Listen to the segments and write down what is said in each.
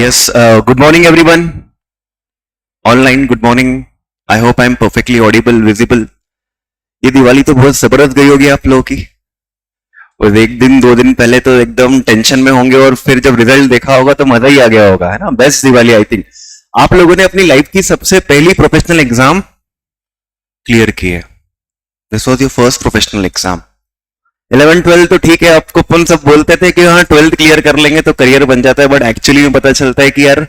Yes, good morning everyone. Online, good morning. I hope I am perfectly audible, visible. ये दिवाली तो बहुत जबरदस्त गई होगी आप लोगों की। और एक दिन दो दिन पहले तो एकदम टेंशन में होंगे और फिर जब रिजल्ट देखा होगा तो मजा ही आ गया होगा, है ना। Best Diwali I think. आप लोगों ने अपनी लाइफ की सबसे पहली प्रोफेशनल एग्जाम क्लियर की है। This was your first professional exam. 11 12 तो ठीक है, आपको अपन सब बोलते थे कि हाँ 12th क्लियर कर लेंगे तो करियर बन जाता है, बट एक्चुअली में पता चलता है कि यार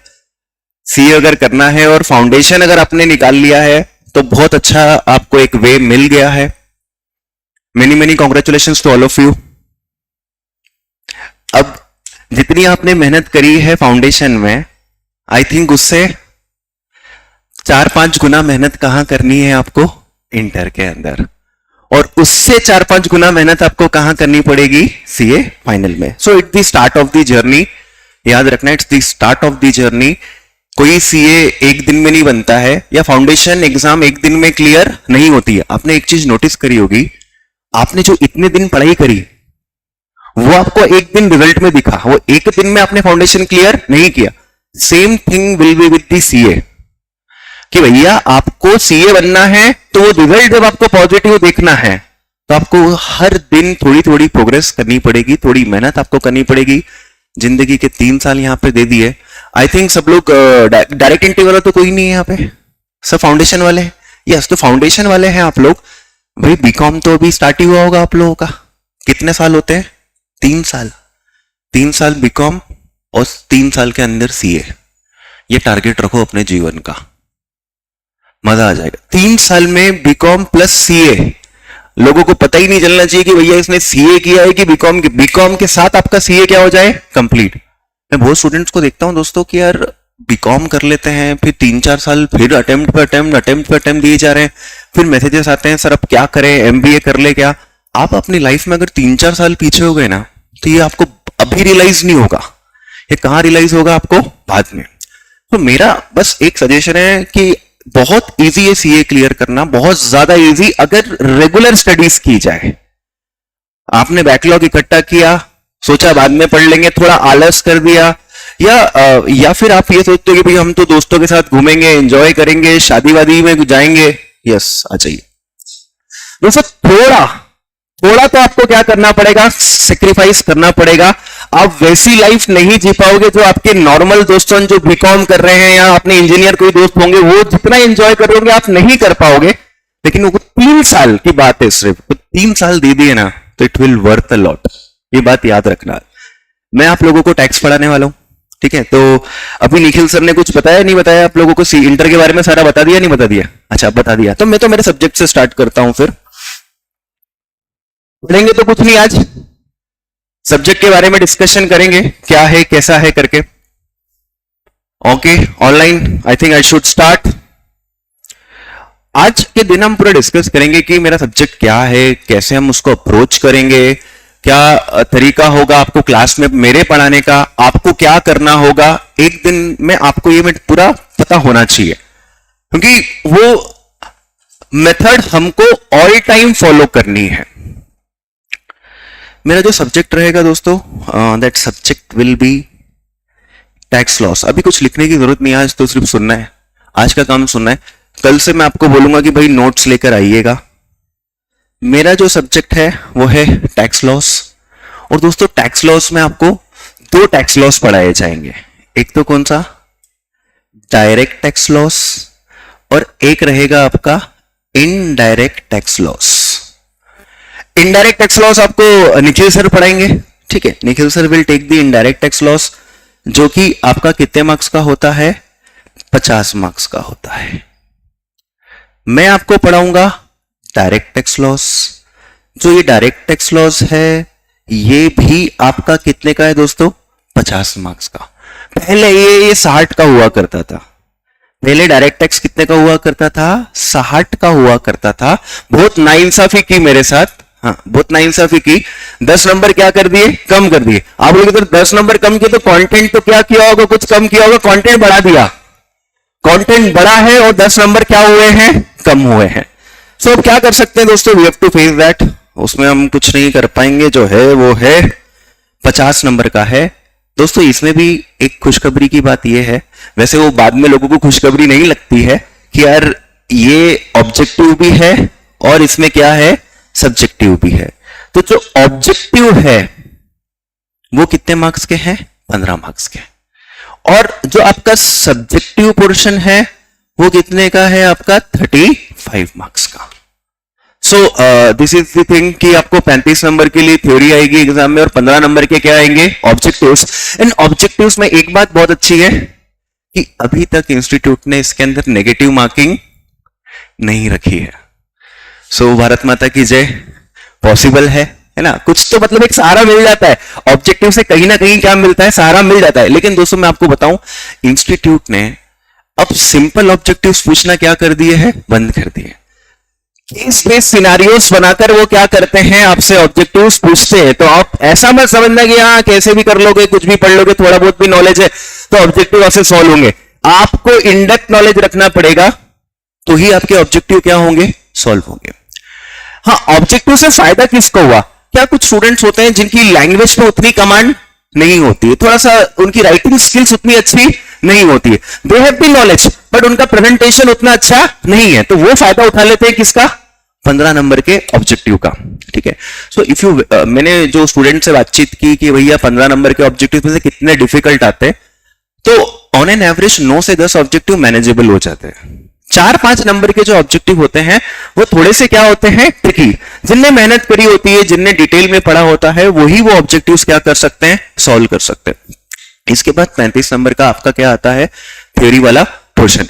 सीए अगर करना है और फाउंडेशन अगर आपने निकाल लिया है तो बहुत अच्छा आपको एक वे मिल गया है। Many many congratulations to all of you. अब जितनी आपने मेहनत करी है फाउंडेशन में, आई थिंक उससे 4-5 गुना मेहनत कहां करनी है आपको, इंटर के अंदर। और उससे 4-5 गुना मेहनत आपको कहां करनी पड़ेगी, सीए फाइनल में। So it's the start of the journey. याद रखना, it's the start of the journey. कोई सीए एक दिन में नहीं बनता है, या फाउंडेशन एग्जाम एक दिन में क्लियर नहीं होती है। आपने एक चीज नोटिस करी होगी, आपने जो इतने दिन पढ़ाई करी वो आपको एक दिन रिजल्ट में दिखा, वो एक दिन में आपने फाउंडेशन क्लियर नहीं किया। Same thing will be with the CA कि भैया आपको सीए बनना है तो वो रिजल्ट जब आपको पॉजिटिव देखना है तो आपको हर दिन थोड़ी थोड़ी प्रोग्रेस करनी पड़ेगी, थोड़ी मेहनत आपको करनी पड़ेगी। जिंदगी के 3 साल यहां पे दे दिए। आई थिंक सब लोग डायरेक्ट एंट्री वाला तो कोई नहीं है यहाँ पे, सब फाउंडेशन वाले हैं। यस, तो फाउंडेशन वाले हैं आप लोग। भाई बीकॉम तो अभी स्टार्ट ही हुआ होगा आप लोगों का। कितने साल होते हैं? 3 साल। 3 साल बीकॉम और 3 साल के अंदर सीए। ये टारगेट रखो अपने जीवन का, मजा आ जाएगा। 3 साल में बीकॉम प्लस सीए। लोगों को पता ही नहीं चलना चाहिए कि भैया इसने सीए किया है कि बीकॉम। बीकॉम के साथ आपका सीए क्या हो जाए, कंप्लीट। मैं बहुत स्टूडेंट्स को देखता हूं दोस्तों कि यार बीकॉम कर लेते हैं, फिर 3-4 साल फिर अटेम्प्ट पे अटेम्प्ट दिए जा रहे हैं, फिर मैसेजेस आते हैं सर अब क्या करें, एमबीए कर ले क्या। आप अपनी लाइफ में अगर 3-4 साल पीछे हो गए ना तो ये आपको अभी रियलाइज नहीं होगा, ये कहां रियलाइज होगा आपको, बाद में। तो मेरा बस एक सजेशन है कि बहुत इजी है सीए क्लियर करना, बहुत ज्यादा इजी अगर रेगुलर स्टडीज की जाए। आपने बैकलॉग इकट्ठा किया, सोचा बाद में पढ़ लेंगे, थोड़ा आलस कर दिया, या फिर आप ये सोचते हो कि भाई हम तो दोस्तों के साथ घूमेंगे, एंजॉय करेंगे, शादी वादी में जाएंगे। यस, आ जाइए दोस्तों। थोड़ा तो आपको क्या करना पड़ेगा, सेक्रीफाइस करना पड़ेगा। आप वैसी लाइफ नहीं जी पाओगे जो आपके नॉर्मल दोस्तों जो बीकॉम कर रहे हैं, या अपने इंजीनियर कोई दोस्त होंगे वो जितना एंजॉय करोगे आप नहीं कर पाओगे। लेकिन वो 3 साल की बात है, सिर्फ 3 साल दे दिए ना तो it will worth a lot. ये बात याद रखना। मैं आप लोगों को टैक्स पढ़ाने वाला हूं, ठीक है। तो अभी निखिल सर ने कुछ बताया नहीं बताया आप लोगों को, इंटर के बारे में सारा बता दिया नहीं बता दिया? अच्छा, बता दिया। तो मैं तो मेरे सब्जेक्ट से स्टार्ट करता हूं। फिर पढ़ेंगे तो कुछ नहीं, आज सब्जेक्ट के बारे में डिस्कशन करेंगे, क्या है कैसा है करके। Okay, online I think I should start. आज के दिन हम पूरा डिस्कस करेंगे कि मेरा सब्जेक्ट क्या है, कैसे हम उसको अप्रोच करेंगे, क्या तरीका होगा आपको क्लास में मेरे पढ़ाने का, आपको क्या करना होगा। एक दिन में आपको ये पूरा पता होना चाहिए, क्योंकि वो मेथड हमको ऑल टाइम फॉलो करनी है। मेरा जो सब्जेक्ट रहेगा दोस्तों, that subject will be tax loss. अभी कुछ लिखने की जरूरत नहीं है, आज तो सिर्फ सुनना है, आज का काम सुनना है। कल से मैं आपको बोलूंगा कि भाई नोट्स लेकर आइएगा। मेरा जो सब्जेक्ट है वो है टैक्स लॉस। और दोस्तों टैक्स लॉस में आपको 2 टैक्स लॉस पढ़ाए जाएंगे। एक तो कौन सा, डायरेक्ट टैक्स लॉस, और एक रहेगा आपका indirect tax laws. Indirect tax laws आपको निखिल सर पढ़ाएंगे, ठीक है। Nikhil sir will take the indirect tax laws, जो कि आपका कितने मार्क्स का होता है, 50 मार्क्स का होता है। मैं आपको पढ़ाऊंगा डायरेक्ट टैक्स लॉस। जो ये डायरेक्ट टैक्स लॉस है ये भी आपका कितने का है दोस्तों, 50 मार्क्स का। पहले ये 60 का हुआ करता था। पहले डायरेक्ट टैक्स कितने का हुआ करता था, 60 का हुआ करता था। बहुत नाइंसाफी की मेरे साथ, हाँ बहुत नाइंसाफी की। 10 नंबर क्या कर दिए, कम कर दिए। आप लोग इधर 10 नंबर कम किए तो कंटेंट तो क्या किया होगा, कुछ कम किया होगा, कंटेंट बढ़ा दिया। कंटेंट बढ़ा है और 10 नंबर क्या हुए हैं, कम हुए हैं। सो अब क्या कर सकते हैं दोस्तों, we have to face that. उसमें हम कुछ नहीं कर पाएंगे, जो है वो है 50 नंबर का है दोस्तों इसमें भी एक खुशखबरी की बात यह है, वैसे वो बाद में लोगों को खुशखबरी नहीं लगती है कि यार ये ऑब्जेक्टिव भी है और इसमें क्या है, सब्जेक्टिव भी है। तो जो ऑब्जेक्टिव है वो कितने मार्क्स के हैं, 15 मार्क्स के, और जो आपका सब्जेक्टिव पोर्शन है वो कितने का है, आपका 35 मार्क्स का। So this is the thing कि आपको 35 नंबर के लिए थ्योरी आएगी एग्जाम में और 15 नंबर के क्या आएंगे, ऑब्जेक्टिव्स। इन ऑब्जेक्टिव्स में एक बात बहुत अच्छी है कि अभी तक इंस्टीट्यूट ने इसके अंदर नेगेटिव मार्किंग नहीं रखी है। सो भारत माता की जय, पॉसिबल है ना, कुछ तो मतलब एक सहारा मिल जाता है, ऑब्जेक्टिव से कहीं ना कहीं क्या मिलता है, सहारा मिल जाता है। लेकिन दोस्तों मैं आपको बताऊं, इंस्टीट्यूट ने अब सिंपल ऑब्जेक्टिव्स पूछना क्या कर दिए हैं, बंद कर दिए। केस बेस्ड सिनेरियोस बनाकर वो क्या करते हैं, आपसे ऑब्जेक्टिव्स पूछते हैं। तो आप ऐसा मत समझना कि हाँ कैसे भी कर लोगे, कुछ भी पढ़ लोगे, थोड़ा बहुत भी नॉलेज है तो ऑब्जेक्टिव आपसे सॉल्व होंगे। आपको इन डेप्थ नॉलेज रखना पड़ेगा तो ही आपके ऑब्जेक्टिव क्या होंगे, सॉल्व होंगे। हाँ, ऑब्जेक्टिव से फायदा किसको हुआ, क्या कुछ स्टूडेंट्स होते हैं जिनकी लैंग्वेज पे उतनी कमांड नहीं होती है, थोड़ा सा उनकी राइटिंग स्किल्स उतनी अच्छी नहीं होती है, they have the knowledge but उनका प्रेजेंटेशन उतना अच्छा नहीं है, तो वो फायदा उठा लेते हैं किसका, 15 नंबर के ऑब्जेक्टिव का। ठीक है, सो इफ यू मैंने जो स्टूडेंट से बातचीत की कि भैया 15 नंबर के ऑब्जेक्टिव में से कितने डिफिकल्ट आते हैं, तो ऑन एन एवरेज 9 से 10 ऑब्जेक्टिव मैनेजेबल हो जाते हैं। 4-5 नंबर के जो ऑब्जेक्टिव होते हैं वो थोड़े से क्या होते हैं, ट्रिकी। जिनने मेहनत करी होती है, जिनने डिटेल में पढ़ा होता है, वही वो ऑब्जेक्टिव्स क्या कर सकते हैं, सॉल्व कर सकते हैं। इसके बाद 35 नंबर का आपका क्या आता है, थ्योरी वाला पोर्शन।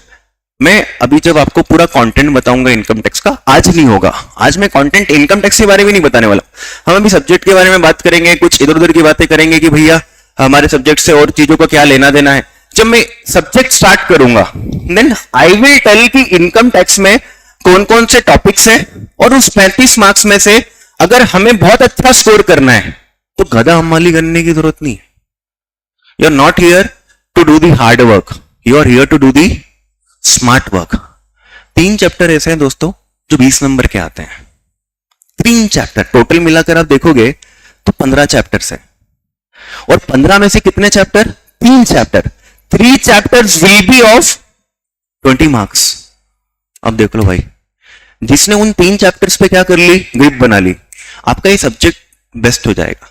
मैं अभी जब आपको पूरा कंटेंट बताऊंगा इनकम टैक्स का, आज नहीं होगा, आज मैं कंटेंट इनकम टैक्स के बारे में नहीं बताने वाला, हम अभी सब्जेक्ट के बारे में बात करेंगे, कुछ इधर उधर की बातें करेंगे कि भैया हमारे सब्जेक्ट से और चीजों का क्या लेना देना है। जब मैं सब्जेक्ट स्टार्ट करूंगा देन आई विल टेल कि इनकम टैक्स में कौन कौन से टॉपिक्स हैं, और उस 35 मार्क्स में से अगर हमें बहुत अच्छा स्कोर करना है तो गधा हमाली करने की जरूरत नहीं है। You are not here to do the hard work, you are here to do the smart work. 3 chapter ऐसे हैं दोस्तों जो 20 नंबर के आते हैं, 3 चैप्टर टोटल मिलाकर आप देखोगे तो 15 चैप्टर्स है, और 15 में से कितने chapter, 3 chapter, 3 chapters will be of 20 marks. अब देख लो भाई, जिसने उन 3 चैप्टर्स पे क्या कर ली, ग्रिप बना ली, आपका ये सब्जेक्ट बेस्ट हो जाएगा।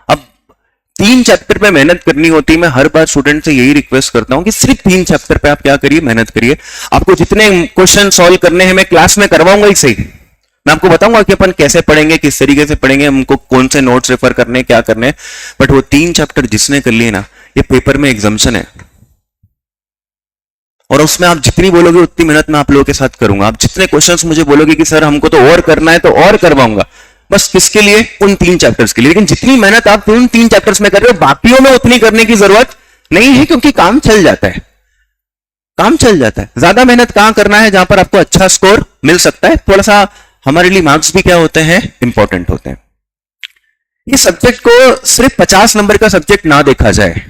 अब 3 चैप्टर पे मेहनत करनी होती है, मैं हर बार स्टूडेंट से यही रिक्वेस्ट करता हूं कि सिर्फ 3 चैप्टर पे आप क्या करिए, मेहनत करिए। आपको जितने क्वेश्चन सॉल्व करने हैं मैं क्लास में करवाऊंगा ही सही, मैं आपको बताऊंगा कि अपन कैसे पढ़ेंगे, किस तरीके से पढ़ेंगे, हमको कौन से नोट्स रेफर करने, क्या करने, बट वो 3 चैप्टर जिसने कर लिए ना, ये पेपर में एग्जाम्शन है, और उसमें आप जितनी बोलोगे उतनी मेहनत मैं आप लोगों के साथ करूंगा। आप जितने क्वेश्चंस मुझे बोलोगे कि सर हमको तो और करना है, तो और करवाऊंगा, बस किसके लिए, उन 3 चैप्टर्स के लिए। लेकिन जितनी मेहनत आप उन 3 चैप्टर्स में कर रहे हो, बाकियों में उतनी करने की जरूरत नहीं है, क्योंकि काम चल जाता है, काम चल जाता है। ज्यादा मेहनत कहां करना है, जहां पर आपको अच्छा स्कोर मिल सकता है, थोड़ा सा हमारे लिए मार्क्स भी क्या होते हैं, इंपॉर्टेंट होते हैं। इस सब्जेक्ट को सिर्फ 50 नंबर का सब्जेक्ट ना देखा जाए,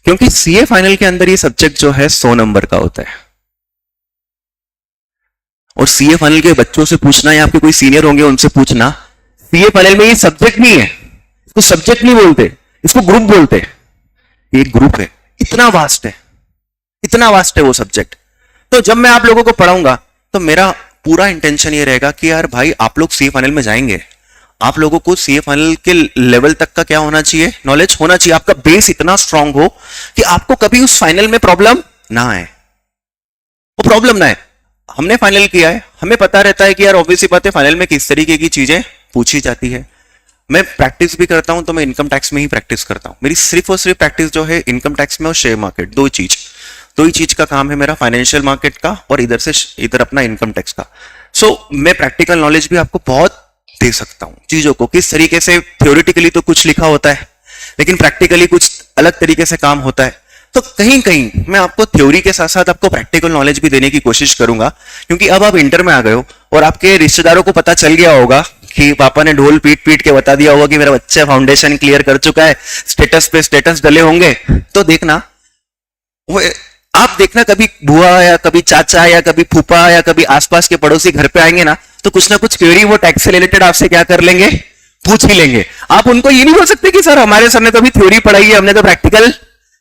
क्योंकि सीए फाइनल के अंदर ये सब्जेक्ट जो है 100 नंबर का होता है, और सीए फाइनल के बच्चों से पूछना, या आपके कोई सीनियर होंगे उनसे पूछना, सीए फाइनल में ये सब्जेक्ट नहीं है, इसको सब्जेक्ट नहीं बोलते, इसको ग्रुप बोलते हैं। ये ग्रुप है, इतना वास्ट है, इतना वास्ट है वो सब्जेक्ट। तो जब मैं आप लोगों को पढ़ाऊंगा तो मेरा पूरा इंटेंशन ये रहेगा कि यार भाई आप लोग सीए फाइनल में जाएंगे, आप लोगों को सीए फाइनल के लेवल तक का क्या होना चाहिए, नॉलेज होना चाहिए, आपका बेस इतना स्ट्रांग हो कि आपको कभी उस फाइनल में प्रॉब्लम ना आए, वो प्रॉब्लम ना आए। हमने फाइनल किया है, हमें पता रहता है कि यार ऑब्वियसली बात है फाइनल में किस तरीके की चीजें पूछी जाती है। मैं प्रैक्टिस भी करता हूं तो मैं इनकम टैक्स में ही प्रैक्टिस करता हूं, मेरी सिर्फ और सिर्फ प्रैक्टिस जो है इनकम टैक्स में और शेयर मार्केट, दो ही चीज का काम है मेरा, फाइनेंशियल मार्केट का और इधर से इधर अपना इनकम टैक्स का। सो मैं प्रैक्टिकल नॉलेज भी आपको बहुत दे सकता हूं, चीजों को किस तरीके से, थ्योरेटिकली तो कुछ लिखा होता है लेकिन प्रैक्टिकली कुछ अलग तरीके से काम होता है। तो कहीं कहीं मैं आपको थ्योरी के साथ साथ आपको प्रैक्टिकल नॉलेज भी देने की कोशिश करूंगा, क्योंकि अब आप इंटर में आ गए हो और आपके रिश्तेदारों को पता चल गया होगा कि पापा ने ढोल पीट पीट के बता दिया होगा कि मेरा बच्चा फाउंडेशन क्लियर कर चुका है, स्टेटस पे स्टेटस डले होंगे। तो देखना, वो आप देखना कभी बुआ या कभी चाचा या कभी फूफा या कभी आसपास के पड़ोसी घर पे आएंगे ना, तो कुछ ना कुछ क्वेरी वो टैक्स से रिलेटेड आपसे क्या कर लेंगे, पूछ ही लेंगे। आप उनको ये नहीं बोल सकते कि सर हमारे सर ने तो अभी थ्योरी पढ़ाई है, हमने तो प्रैक्टिकल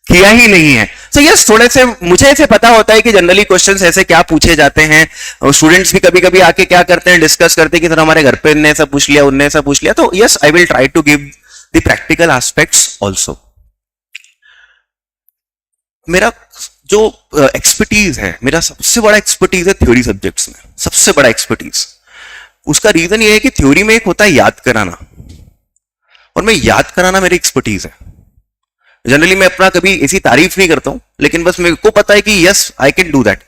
किया ही नहीं है। सो यस, थोड़े से मुझे ऐसे पता होता है कि जनरली क्वेश्चंस ऐसे क्या पूछे जाते हैं, और स्टूडेंट्स भी कभी कभी आके क्या करते हैं, डिस्कस करते हैं कि सर हमारे घर पे इनने ऐसा पूछ लिया, उनने ऐसा पूछ लिया। तो yes, I will try to give the practical aspects also. मेरा जो एक्सपर्टीज है, मेरा सबसे बड़ा एक्सपर्टीज है थ्योरी सब्जेक्ट्स में, सबसे बड़ा एक्सपर्टीज। उसका रीजन ये है कि थ्योरी में एक होता है याद कराना, और मैं याद कराना मेरी एक्सपर्टीज है। जनरली मैं अपना कभी ऐसी तारीफ नहीं करता हूं, लेकिन बस मेरे को पता है कि yes I can do that.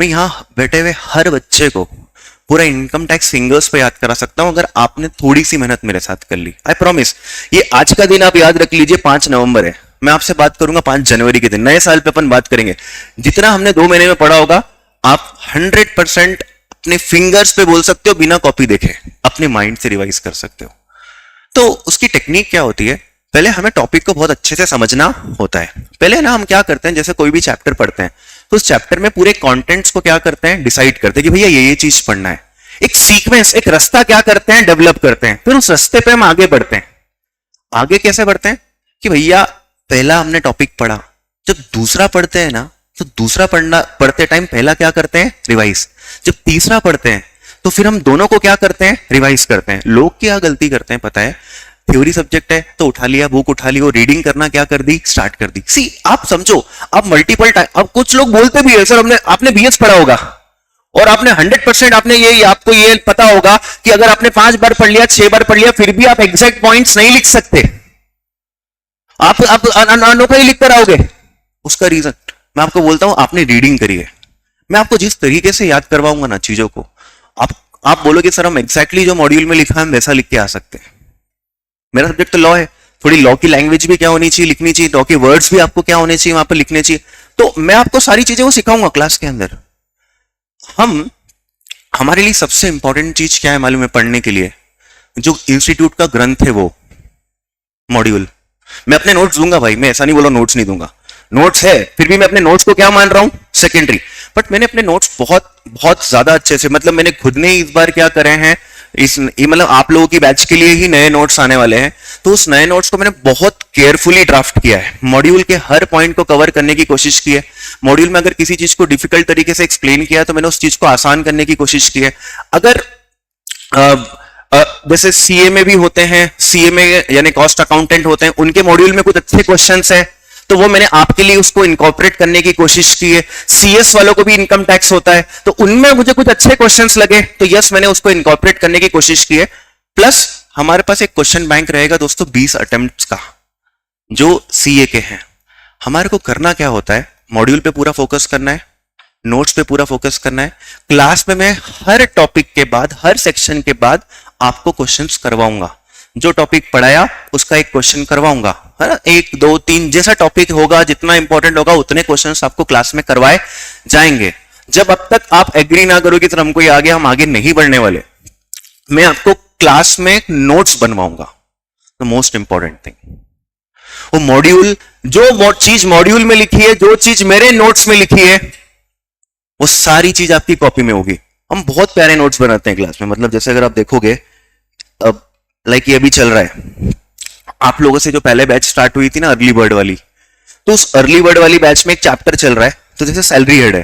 मैं यहां बैठे हुए हर बच्चे को पूरा इनकम टैक्स फिंगर्स पे याद करा सकता हूं, अगर आपने थोड़ी सी मेहनत मेरे साथ कर ली। I promise. ये आज का दिन आप याद रख लीजिए, 5 नवंबर है, मैं आपसे बात करूंगा 5 जनवरी के दिन, नए साल पे अपन बात करेंगे। जितना हमने 2 महीने में पढ़ा होगा, आप 100% अपने फिंगर्स पे बोल सकते हो, बिना कॉपी देखे अपने माइंड से रिवाइज कर सकते हो। तो उसकी टेक्निक क्या होती है, पहले हमें टॉपिक को बहुत अच्छे से समझना होता है। पहले ना हम क्या करते हैं, जैसे कोई भी चैप्टर पढ़ते हैं तो उस चैप्टर में पूरे कंटेंट्स को क्या करते हैं, डिसाइड करते हैं कि भैया ये चीज पढ़ना है। एक सीक्वेंस, एक रास्ता क्या करते हैं, डेवलप करते हैं। फिर उस रास्ते पे हम आगे बढ़ते हैं। आगे कैसे बढ़ते हैं कि भैया पहला हमने टॉपिक पढ़ा, जब दूसरा पढ़ते हैं ना, तो दूसरा पढ़ते टाइम पहला क्या करते हैं, रिवाइज। जब तीसरा पढ़ते हैं तो फिर हम दोनों को क्या करते हैं, रिवाइज करते हैं। लोग क्या गलती करते हैं पता है, थ्योरी सब्जेक्ट है तो उठा लिया, बुक उठा ली, वो रीडिंग करना क्या कर दी, स्टार्ट कर दी। सी आप समझो, आप मल्टीपल टाइम, अब कुछ लोग बोलते भी है सर आपने बीएस पढ़ा होगा और आपने 100% आपने ये, आपको ये पता होगा कि अगर आपने 5 बार पढ़ लिया, 6 बार पढ़ लिया, फिर भी आप एग्जैक्ट पॉइंट्स नहीं लिख सकते, आप अनोखा ही लिखते रहोगे। उसका रीजन मैं आपको बोलता हूं, आपने रीडिंग करी है। मैं आपको जिस तरीके से याद करवाऊंगा ना चीजों को, आप बोलोगे सर हम एग्जैक्टली जो मॉड्यूल में लिखा है हम वैसा लिख के आ सकते हैं। मेरा सब्जेक्ट तो लॉ है, थोड़ी लॉ की लैंग्वेज भी क्या होनी चाहिए, लिखनी चाहिए, लॉ के वर्ड्स भी आपको क्या होने चाहिए, वहां पर लिखने चाहिए। तो मैं आपको सारी चीजें वो सिखाऊंगा क्लास के अंदर। हमारे लिए सबसे इंपॉर्टेंट चीज क्या है मालूम है पढ़ने के लिए, जो इंस्टीट्यूट का ग्रंथ है वो मॉड्यूल। मैं अपने नोट्स दूंगा भाई, मैं ऐसा नहीं बोला नोट्स नहीं दूंगा, नोट्स है, फिर भी मैं अपने नोट्स को क्या मान रहा हूं, सेकेंडरी। बट मैंने अपने नोट्स बहुत बहुत ज्यादा अच्छे से, मतलब मैंने खुद ने इस बार क्या करे हैं, मतलब आप लोगों की बैच के लिए ही नए नोट्स आने वाले हैं, तो उस नए नोट्स को मैंने बहुत केयरफुली ड्राफ्ट किया है। मॉड्यूल के हर पॉइंट को कवर करने की कोशिश की है। मॉड्यूल में अगर किसी चीज को डिफिकल्ट तरीके से एक्सप्लेन किया तो मैंने उस चीज को आसान करने की कोशिश की है। अगर जैसे सीए में भी होते हैं, सीए में यानी कॉस्ट अकाउंटेंट होते हैं, उनके मॉड्यूल में कुछ अच्छे क्वेश्चंस है तो वो मैंने आपके लिए उसको इनकॉर्पोरेट करने की कोशिश की है। सीएस वालों को भी इनकम टैक्स होता है तो उनमें मुझे कुछ अच्छे क्वेश्चंस लगे तो यस मैंने उसको इनकॉर्पोरेट करने की कोशिश की है। प्लस हमारे पास एक क्वेश्चन बैंक रहेगा दोस्तों 20 अटेम्प्ट्स का जो सीए के हैं। हमारे को करना क्या होता है, मॉड्यूल पे पूरा फोकस करना है, नोट्स पे पूरा फोकस करना है। क्लास में मैं हर टॉपिक के बाद, हर सेक्शन के बाद आपको क्वेश्चंस करवाऊंगा। जो टॉपिक पढ़ाया उसका एक क्वेश्चन करवाऊंगा, है ना, 1 2 3 जैसा टॉपिक होगा, जितना इंपॉर्टेंट होगा उतने क्वेश्चंस आपको क्लास में करवाए जाएंगे। जब अब तक आप एग्री ना करोगे तो हमको ये आगे, हम आगे नहीं बढ़ने वाले। मैं आपको क्लास में नोट्स बनवाऊंगा, द मोस्ट इंपॉर्टेंट थिंग। वो मॉड्यूल, जो चीज मॉड्यूल में लिखी है, जो चीज मेरे नोट्स में लिखी है, वो सारी चीज आपकी कॉपी में होगी। हम बहुत प्यारे नोट्स बनाते हैं क्लास में, मतलब जैसे अगर आप देखोगे, अब लाइक ये अभी चल रहा है, आप लोगों से जो पहले बैच स्टार्ट हुई थी ना अर्ली बर्ड वाली, तो उस अर्ली बर्ड वाली बैच में एक चैप्टर चल रहा है, तो जैसे सैलरी हेड है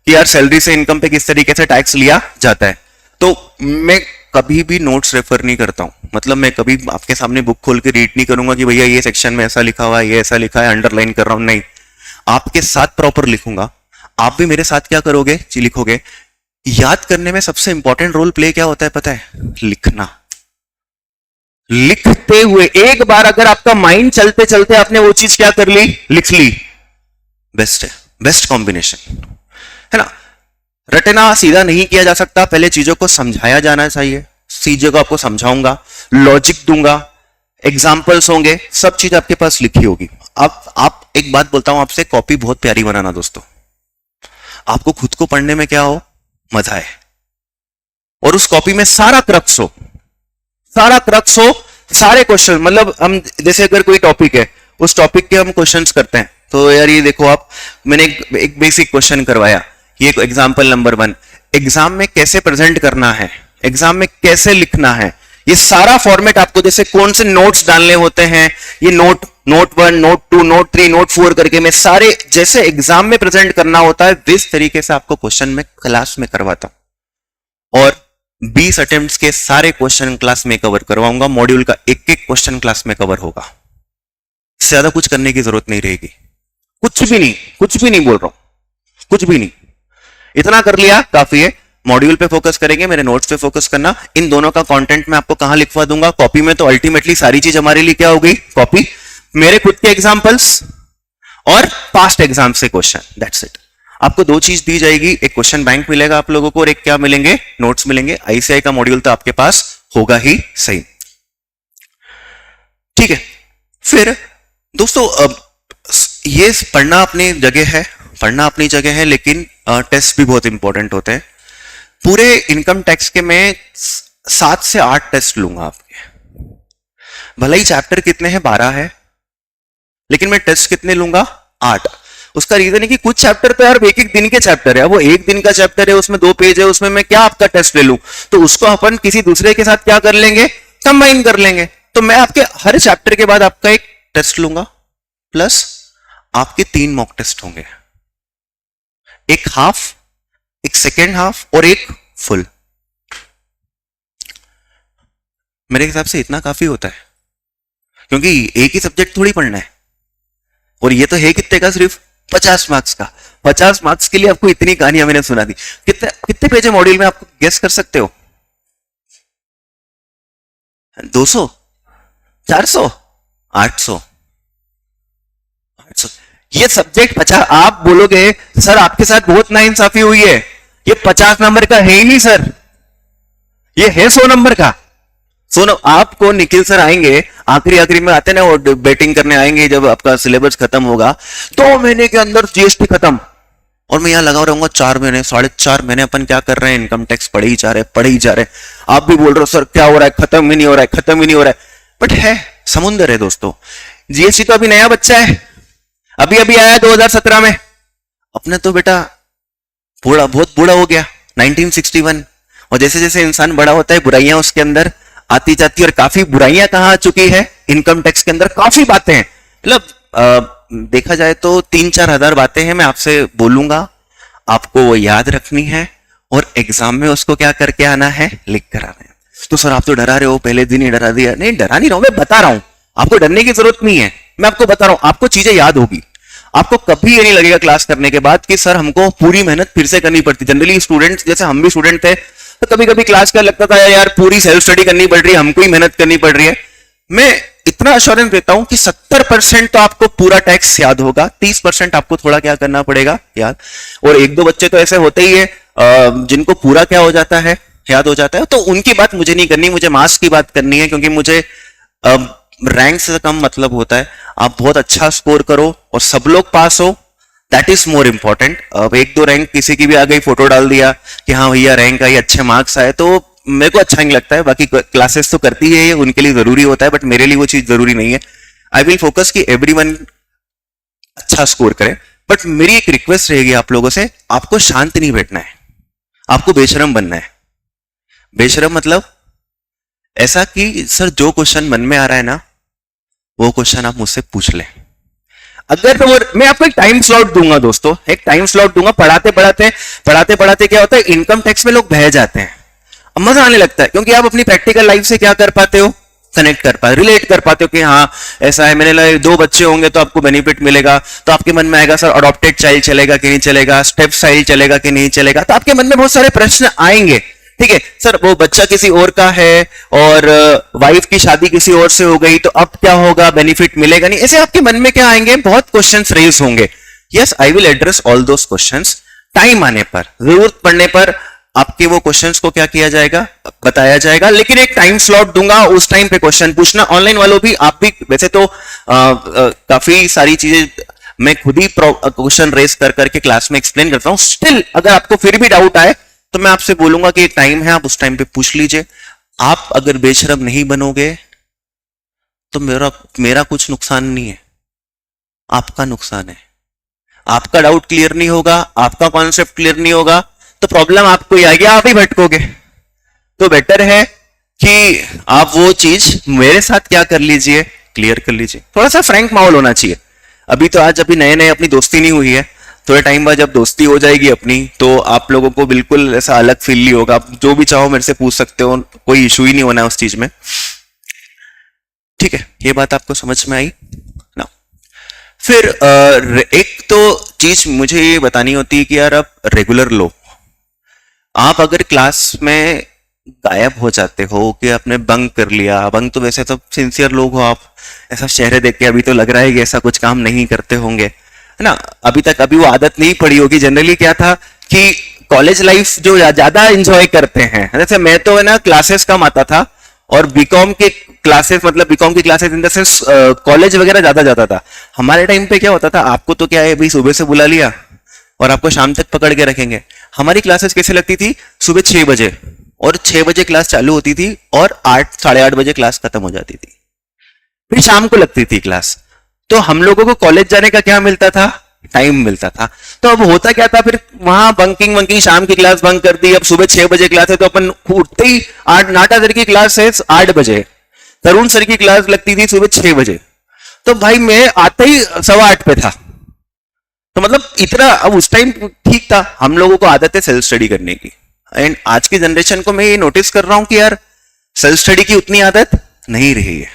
कि यार सैलरी से इनकम पे किस तरीके से टैक्स लिया जाता है। तो मैं कभी भी नोट्स रेफर नहीं करता हूं, मतलब मैं कभी आपके सामने बुक खोल के रीड नहीं करूंगा कि भैया ये सेक्शन में ऐसा लिखा हुआ है, ये ऐसा लिखा है, अंडरलाइन कर रहा हूं, नहीं, आपके साथ प्रॉपर लिखूंगा। आप भी मेरे साथ क्या करोगे, लिखोगे। याद करने में सबसे इंपॉर्टेंट रोल प्ले क्या होता है पता है, लिखना। लिखते हुए एक बार अगर आपका माइंड चलते चलते आपने वो चीज क्या कर ली, लिख ली, बेस्ट है, बेस्ट कॉम्बिनेशन है ना। रटना सीधा नहीं किया जा सकता, पहले चीजों को समझाया जाना चाहिए। चीजों को आपको समझाऊंगा, लॉजिक दूंगा, एग्जाम्पल्स होंगे, सब चीज आपके पास लिखी होगी। आप एक बात बोलता हूं आपसे, कॉपी बहुत प्यारी बनाना दोस्तों। आपको खुद को पढ़ने में क्या हो, मजा है, और उस कॉपी में सारा क्रक्स हो, सारा क्रक्स हो, सारे क्वेश्चन, मतलब हम जैसे अगर कोई टॉपिक है, उस टॉपिक के हम क्वेश्चंस करते हैं, तो यार ये देखो आप, मैंने एक बेसिक क्वेश्चन करवाया, ये एग्जाम्पल नंबर 1, एग्जाम में कैसे प्रेजेंट करना है, एग्जाम में कैसे लिखना है, ये सारा फॉर्मेट आपको जैसे कौन से नोट्स डालने होते हैं, ये नोट 1, नोट 2, नोट 3, नोट 4 करके मैं सारे जैसे एग्जाम में प्रेजेंट करना होता है इस तरीके से आपको क्वेश्चन में क्लास में करवाता हूं। और 20 अटेम्प्ट्स के सारे क्वेश्चन क्लास में कवर करवाऊंगा। मॉड्यूल का एक एक क्वेश्चन क्लास में कवर होगा। इससे ज्यादा कुछ करने की जरूरत नहीं रहेगी। कुछ भी नहीं बोल रहा हूं, कुछ भी नहीं। इतना कर लिया काफी है। मॉड्यूल पे फोकस करेंगे, मेरे नोट्स पे फोकस करना। इन दोनों का कंटेंट मैं आपको कहां लिखवा दूंगा? कॉपी में। तो अल्टीमेटली सारी चीज हमारे लिए क्या हो गई? कॉपी। मेरे खुद के एग्जांपल्स और पास्ट एग्जाम से क्वेश्चन, दैट्स इट। आपको दो चीज दी जाएगी, एक क्वेश्चन बैंक मिलेगा आप लोगों को और एक क्या मिलेंगे? नोट्स मिलेंगे। आईसीआई का मॉड्यूल तो आपके पास होगा ही सही, ठीक है। फिर दोस्तों ये पढ़ना अपनी जगह है, लेकिन टेस्ट भी बहुत इंपॉर्टेंट होते हैं। पूरे इनकम टैक्स के मैं 7 से 8 टेस्ट लूंगा आपके। भले ही चैप्टर कितने हैं? 12 है, लेकिन मैं टेस्ट कितने लूंगा? 8। उसका रीजन है कि कुछ चैप्टर तो यार एक एक दिन के चैप्टर है, वो एक दिन का चैप्टर है, उसमें 2 पेज है, उसमें मैं क्या आपका टेस्ट ले लूं? तो उसको अपन किसी दूसरे के साथ क्या कर लेंगे? कंबाइन कर लेंगे। तो मैं आपके हर चैप्टर के बाद आपका एक टेस्ट लूंगा, प्लस आपके 3 मॉक टेस्ट होंगे, एक हाफ, एक सेकेंड हाफ और एक फुल। मेरे हिसाब से इतना काफी होता है, क्योंकि एक ही सब्जेक्ट थोड़ी पढ़ना है। और ये तो है कितने का? सिर्फ 50 मार्क्स का। 50 मार्क्स के लिए आपको इतनी कहानियां मैंने सुना दी। कितने पेज है मॉड्यूल में? आपको गेस कर सकते हो? 200, 400, 800। ये सब्जेक्ट 50। आप बोलोगे सर आपके साथ बहुत नाइंसाफी हुई है, ये 50 नंबर का है ही नहीं सर, ये है 100 नंबर का। सुनो, आपको निखिल सर आएंगे आखिरी में आते ना, वो बैटिंग करने आएंगे जब आपका सिलेबस खत्म होगा, 2 महीने के अंदर जीएसटी खत्म, और मैं यहां लगा रहूंगा 4 महीने, 4.5 महीने अपन क्या कर रहे हैं? इनकम टैक्स पढ़े ही जा रहे। आप भी बोल रहे हो सर क्या हो रहा है? खत्म ही नहीं हो रहा है। बट है, समुंदर है दोस्तों। जीएसटी तो अभी नया बच्चा है, अभी आया 2017 में। अपने तो बेटा बहुत बूढ़ा हो गया, 1961। और जैसे जैसे इंसान बड़ा होता है बुराइयां उसके अंदर आती जाती, और काफी बुराइयां कहां आ चुकी है? इनकम टैक्स के अंदर काफी बातें हैं। मतलब देखा जाए तो 3-4 हजार बातें हैं। मैं आपसे बोलूंगा, आपको वो याद रखनी है और एग्जाम में उसको क्या करके आना है? लिख कर आना है। तो सर आप तो डरा रहे हो, पहले दिन ही डरा दिया। नहीं, डरा नहीं रहा हूं, मैं बता रहा हूं, आपको डरने की जरूरत नहीं है। मैं आपको बता रहा हूं, आपको चीजें याद होगी। आपको कभी ये नहीं लगेगा क्लास करने के बाद कि सर हमको पूरी मेहनत फिर से करनी पड़ती। जनरली स्टूडेंट्स, जैसे हम भी स्टूडेंट थे, तो कभी कभी क्लास का लगता था यार पूरी सेल्फ स्टडी करनी पड़ रही है, हमको ही मेहनत करनी पड़ रही है। मैं इतना अश्योरेंस देता हूं कि 70% तो आपको पूरा टैक्स याद होगा, 30% आपको थोड़ा क्या करना पड़ेगा? याद। और 1-2 बच्चे तो ऐसे होते ही है जिनको पूरा क्या हो जाता है? याद हो जाता है। तो उनकी बात मुझे नहीं करनी, मुझे मार्क्स की बात करनी है, क्योंकि मुझे रैंक से कम मतलब होता है। आप बहुत अच्छा स्कोर करो और सब लोग पास हो, दैट इज मोर इंपॉर्टेंट। अब 1-2 रैंक किसी की भी आ गई, फोटो डाल दिया कि हाँ भैया रैंक आई, अच्छे मार्क्स आए, तो मेरे को अच्छा नहीं लगता है। बाकी क्लासेस तो करती है, ये उनके लिए जरूरी होता है, बट मेरे लिए वो चीज जरूरी नहीं है। आई विल फोकस कि एवरीवन अच्छा स्कोर करे। बट मेरी एक रिक्वेस्ट रहेगी आप लोगों से, आपको शांत नहीं बैठना है, आपको बेशरम बनना है। बेशरम मतलब ऐसा कि सर जो क्वेश्चन मन में आ रहा है ना, वो क्वेश्चन आप मुझसे पूछ लें। अगर तो मैं आपको एक टाइम स्लॉट दूंगा दोस्तों, एक टाइम स्लॉट दूंगा। पढ़ाते पढ़ाते क्या होता है, इनकम टैक्स में लोग बह जाते हैं। अब मजा आने लगता है, क्योंकि आप अपनी प्रैक्टिकल लाइफ से क्या कर पाते हो? कनेक्ट कर पाते, रिलेट कर पाते हो कि हाँ ऐसा है। मैंने लगा 2 बच्चे होंगे तो आपको बेनिफिट मिलेगा, तो आपके मन में आएगा सर अडॉप्टेड चाइल्ड चलेगा कि नहीं चलेगा, स्टेप चाइल्ड चलेगा कि नहीं चलेगा। तो आपके मन में बहुत सारे प्रश्न आएंगे, ठीक है। सर वो बच्चा किसी और का है और वाइफ की शादी किसी और से हो गई, तो अब क्या होगा? बेनिफिट मिलेगा नहीं। ऐसे आपके मन में क्या आएंगे? बहुत क्वेश्चंस रेज होंगे। Yes, I will address all those questions. Time आने पर, जरूरत पड़ने पर आपके वो क्वेश्चंस को क्या किया जाएगा? बताया जाएगा। लेकिन एक टाइम स्लॉट दूंगा, उस टाइम पे क्वेश्चन पूछना। ऑनलाइन वालों भी, आप भी वैसे तो काफी सारी चीजें मैं खुद ही क्वेश्चन रेज कर करके क्लास में एक्सप्लेन करता हूं। स्टिल अगर आपको फिर भी डाउट आए तो मैं आपसे बोलूंगा कि एक टाइम है, आप उस टाइम पे पूछ लीजिए। आप अगर बेशरम नहीं बनोगे तो मेरा कुछ नुकसान नहीं है, आपका नुकसान है। आपका डाउट क्लियर नहीं होगा, आपका कॉन्सेप्ट क्लियर नहीं होगा, तो प्रॉब्लम आपको ही आएगी, आप ही भटकोगे। तो बेटर है कि आप वो चीज मेरे साथ क्या कर लीजिए, क्लियर कर लीजिए। थोड़ा सा फ्रैंक माहौल होना चाहिए। अभी तो आज अभी नए नए अपनी दोस्ती नहीं हुई है, थोड़े टाइम बाद जब दोस्ती हो जाएगी अपनी तो आप लोगों को बिल्कुल ऐसा अलग फील नहीं होगा। आप जो भी चाहो मेरे से पूछ सकते हो, कोई इशू ही नहीं होना है उस चीज में। ठीक है, ये बात आपको समझ में आई ना। फिर एक तो चीज मुझे ये बतानी होती है कि यार आप रेगुलर लो। आप अगर क्लास में गायब हो जाते हो कि आपने बंक कर लिया, बंक तो वैसे तो सिंसियर लोग हो आप, ऐसा चेहरे देख के अभी तो लग रहा है कि ऐसा कुछ काम नहीं करते होंगे, है ना। अभी तक अभी वो आदत नहीं पड़ी होगी। जनरली क्या था कि कॉलेज लाइफ जो ज्यादा एंजॉय करते हैं, जैसे मैं तो है ना क्लासेस कम आता था और बीकॉम के क्लासेस, मतलब बीकॉम की classes in the sense college वगैरह ज्यादा जाता था। हमारे टाइम पे क्या होता था, आपको तो क्या है भाई सुबह से बुला लिया और आपको शाम तक पकड़ के रखेंगे। हमारी क्लासेस कैसे लगती थी, सुबह 6 बजे, और 6 बजे क्लास चालू होती थी और 8 साढ़े 8 बजे क्लास खत्म हो जाती थी, फिर शाम को लगती थी क्लास। तो हम लोगों को कॉलेज जाने का क्या मिलता था, टाइम मिलता था। तो अब होता क्या था, फिर वहां बंकिंग वंकिंग, शाम की क्लास बंक कर दी। अब सुबह 6 बजे क्लास है तो अपन उठते ही, आठ नाटा सर की क्लास है 8 बजे, तरुण सर की क्लास लगती थी सुबह 6 बजे। तो भाई मैं आता ही 7:15 पे था। तो मतलब इतना, अब उस टाइम ठीक था, हम लोगों को आदत है सेल्फ स्टडी करने की। एंड आज की जनरेशन को मैं ये नोटिस कर रहा हूं कि यार सेल्फ स्टडी की उतनी आदत नहीं रही है।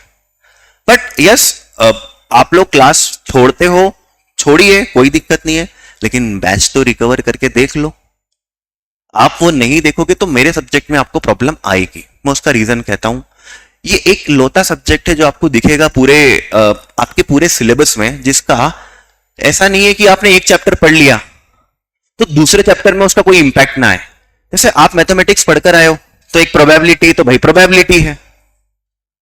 बट यस, आप लोग क्लास छोड़ते हो, छोड़िए, कोई दिक्कत नहीं है, लेकिन बैच तो रिकवर करके देख लो। आप वो नहीं देखोगे तो मेरे सब्जेक्ट में आपको प्रॉब्लम आएगी। मैं उसका रीजन कहता हूं। ये एक लौता सब्जेक्ट है जो आपको दिखेगा पूरे आपके पूरे सिलेबस में, जिसका ऐसा नहीं है कि आपने एक चैप्टर पढ़ लिया तो दूसरे चैप्टर में उसका कोई इंपैक्ट ना आए। जैसे आप मैथमेटिक्स पढ़कर आए हो तो एक प्रोबेबिलिटी, तो भाई प्रोबेबिलिटी है,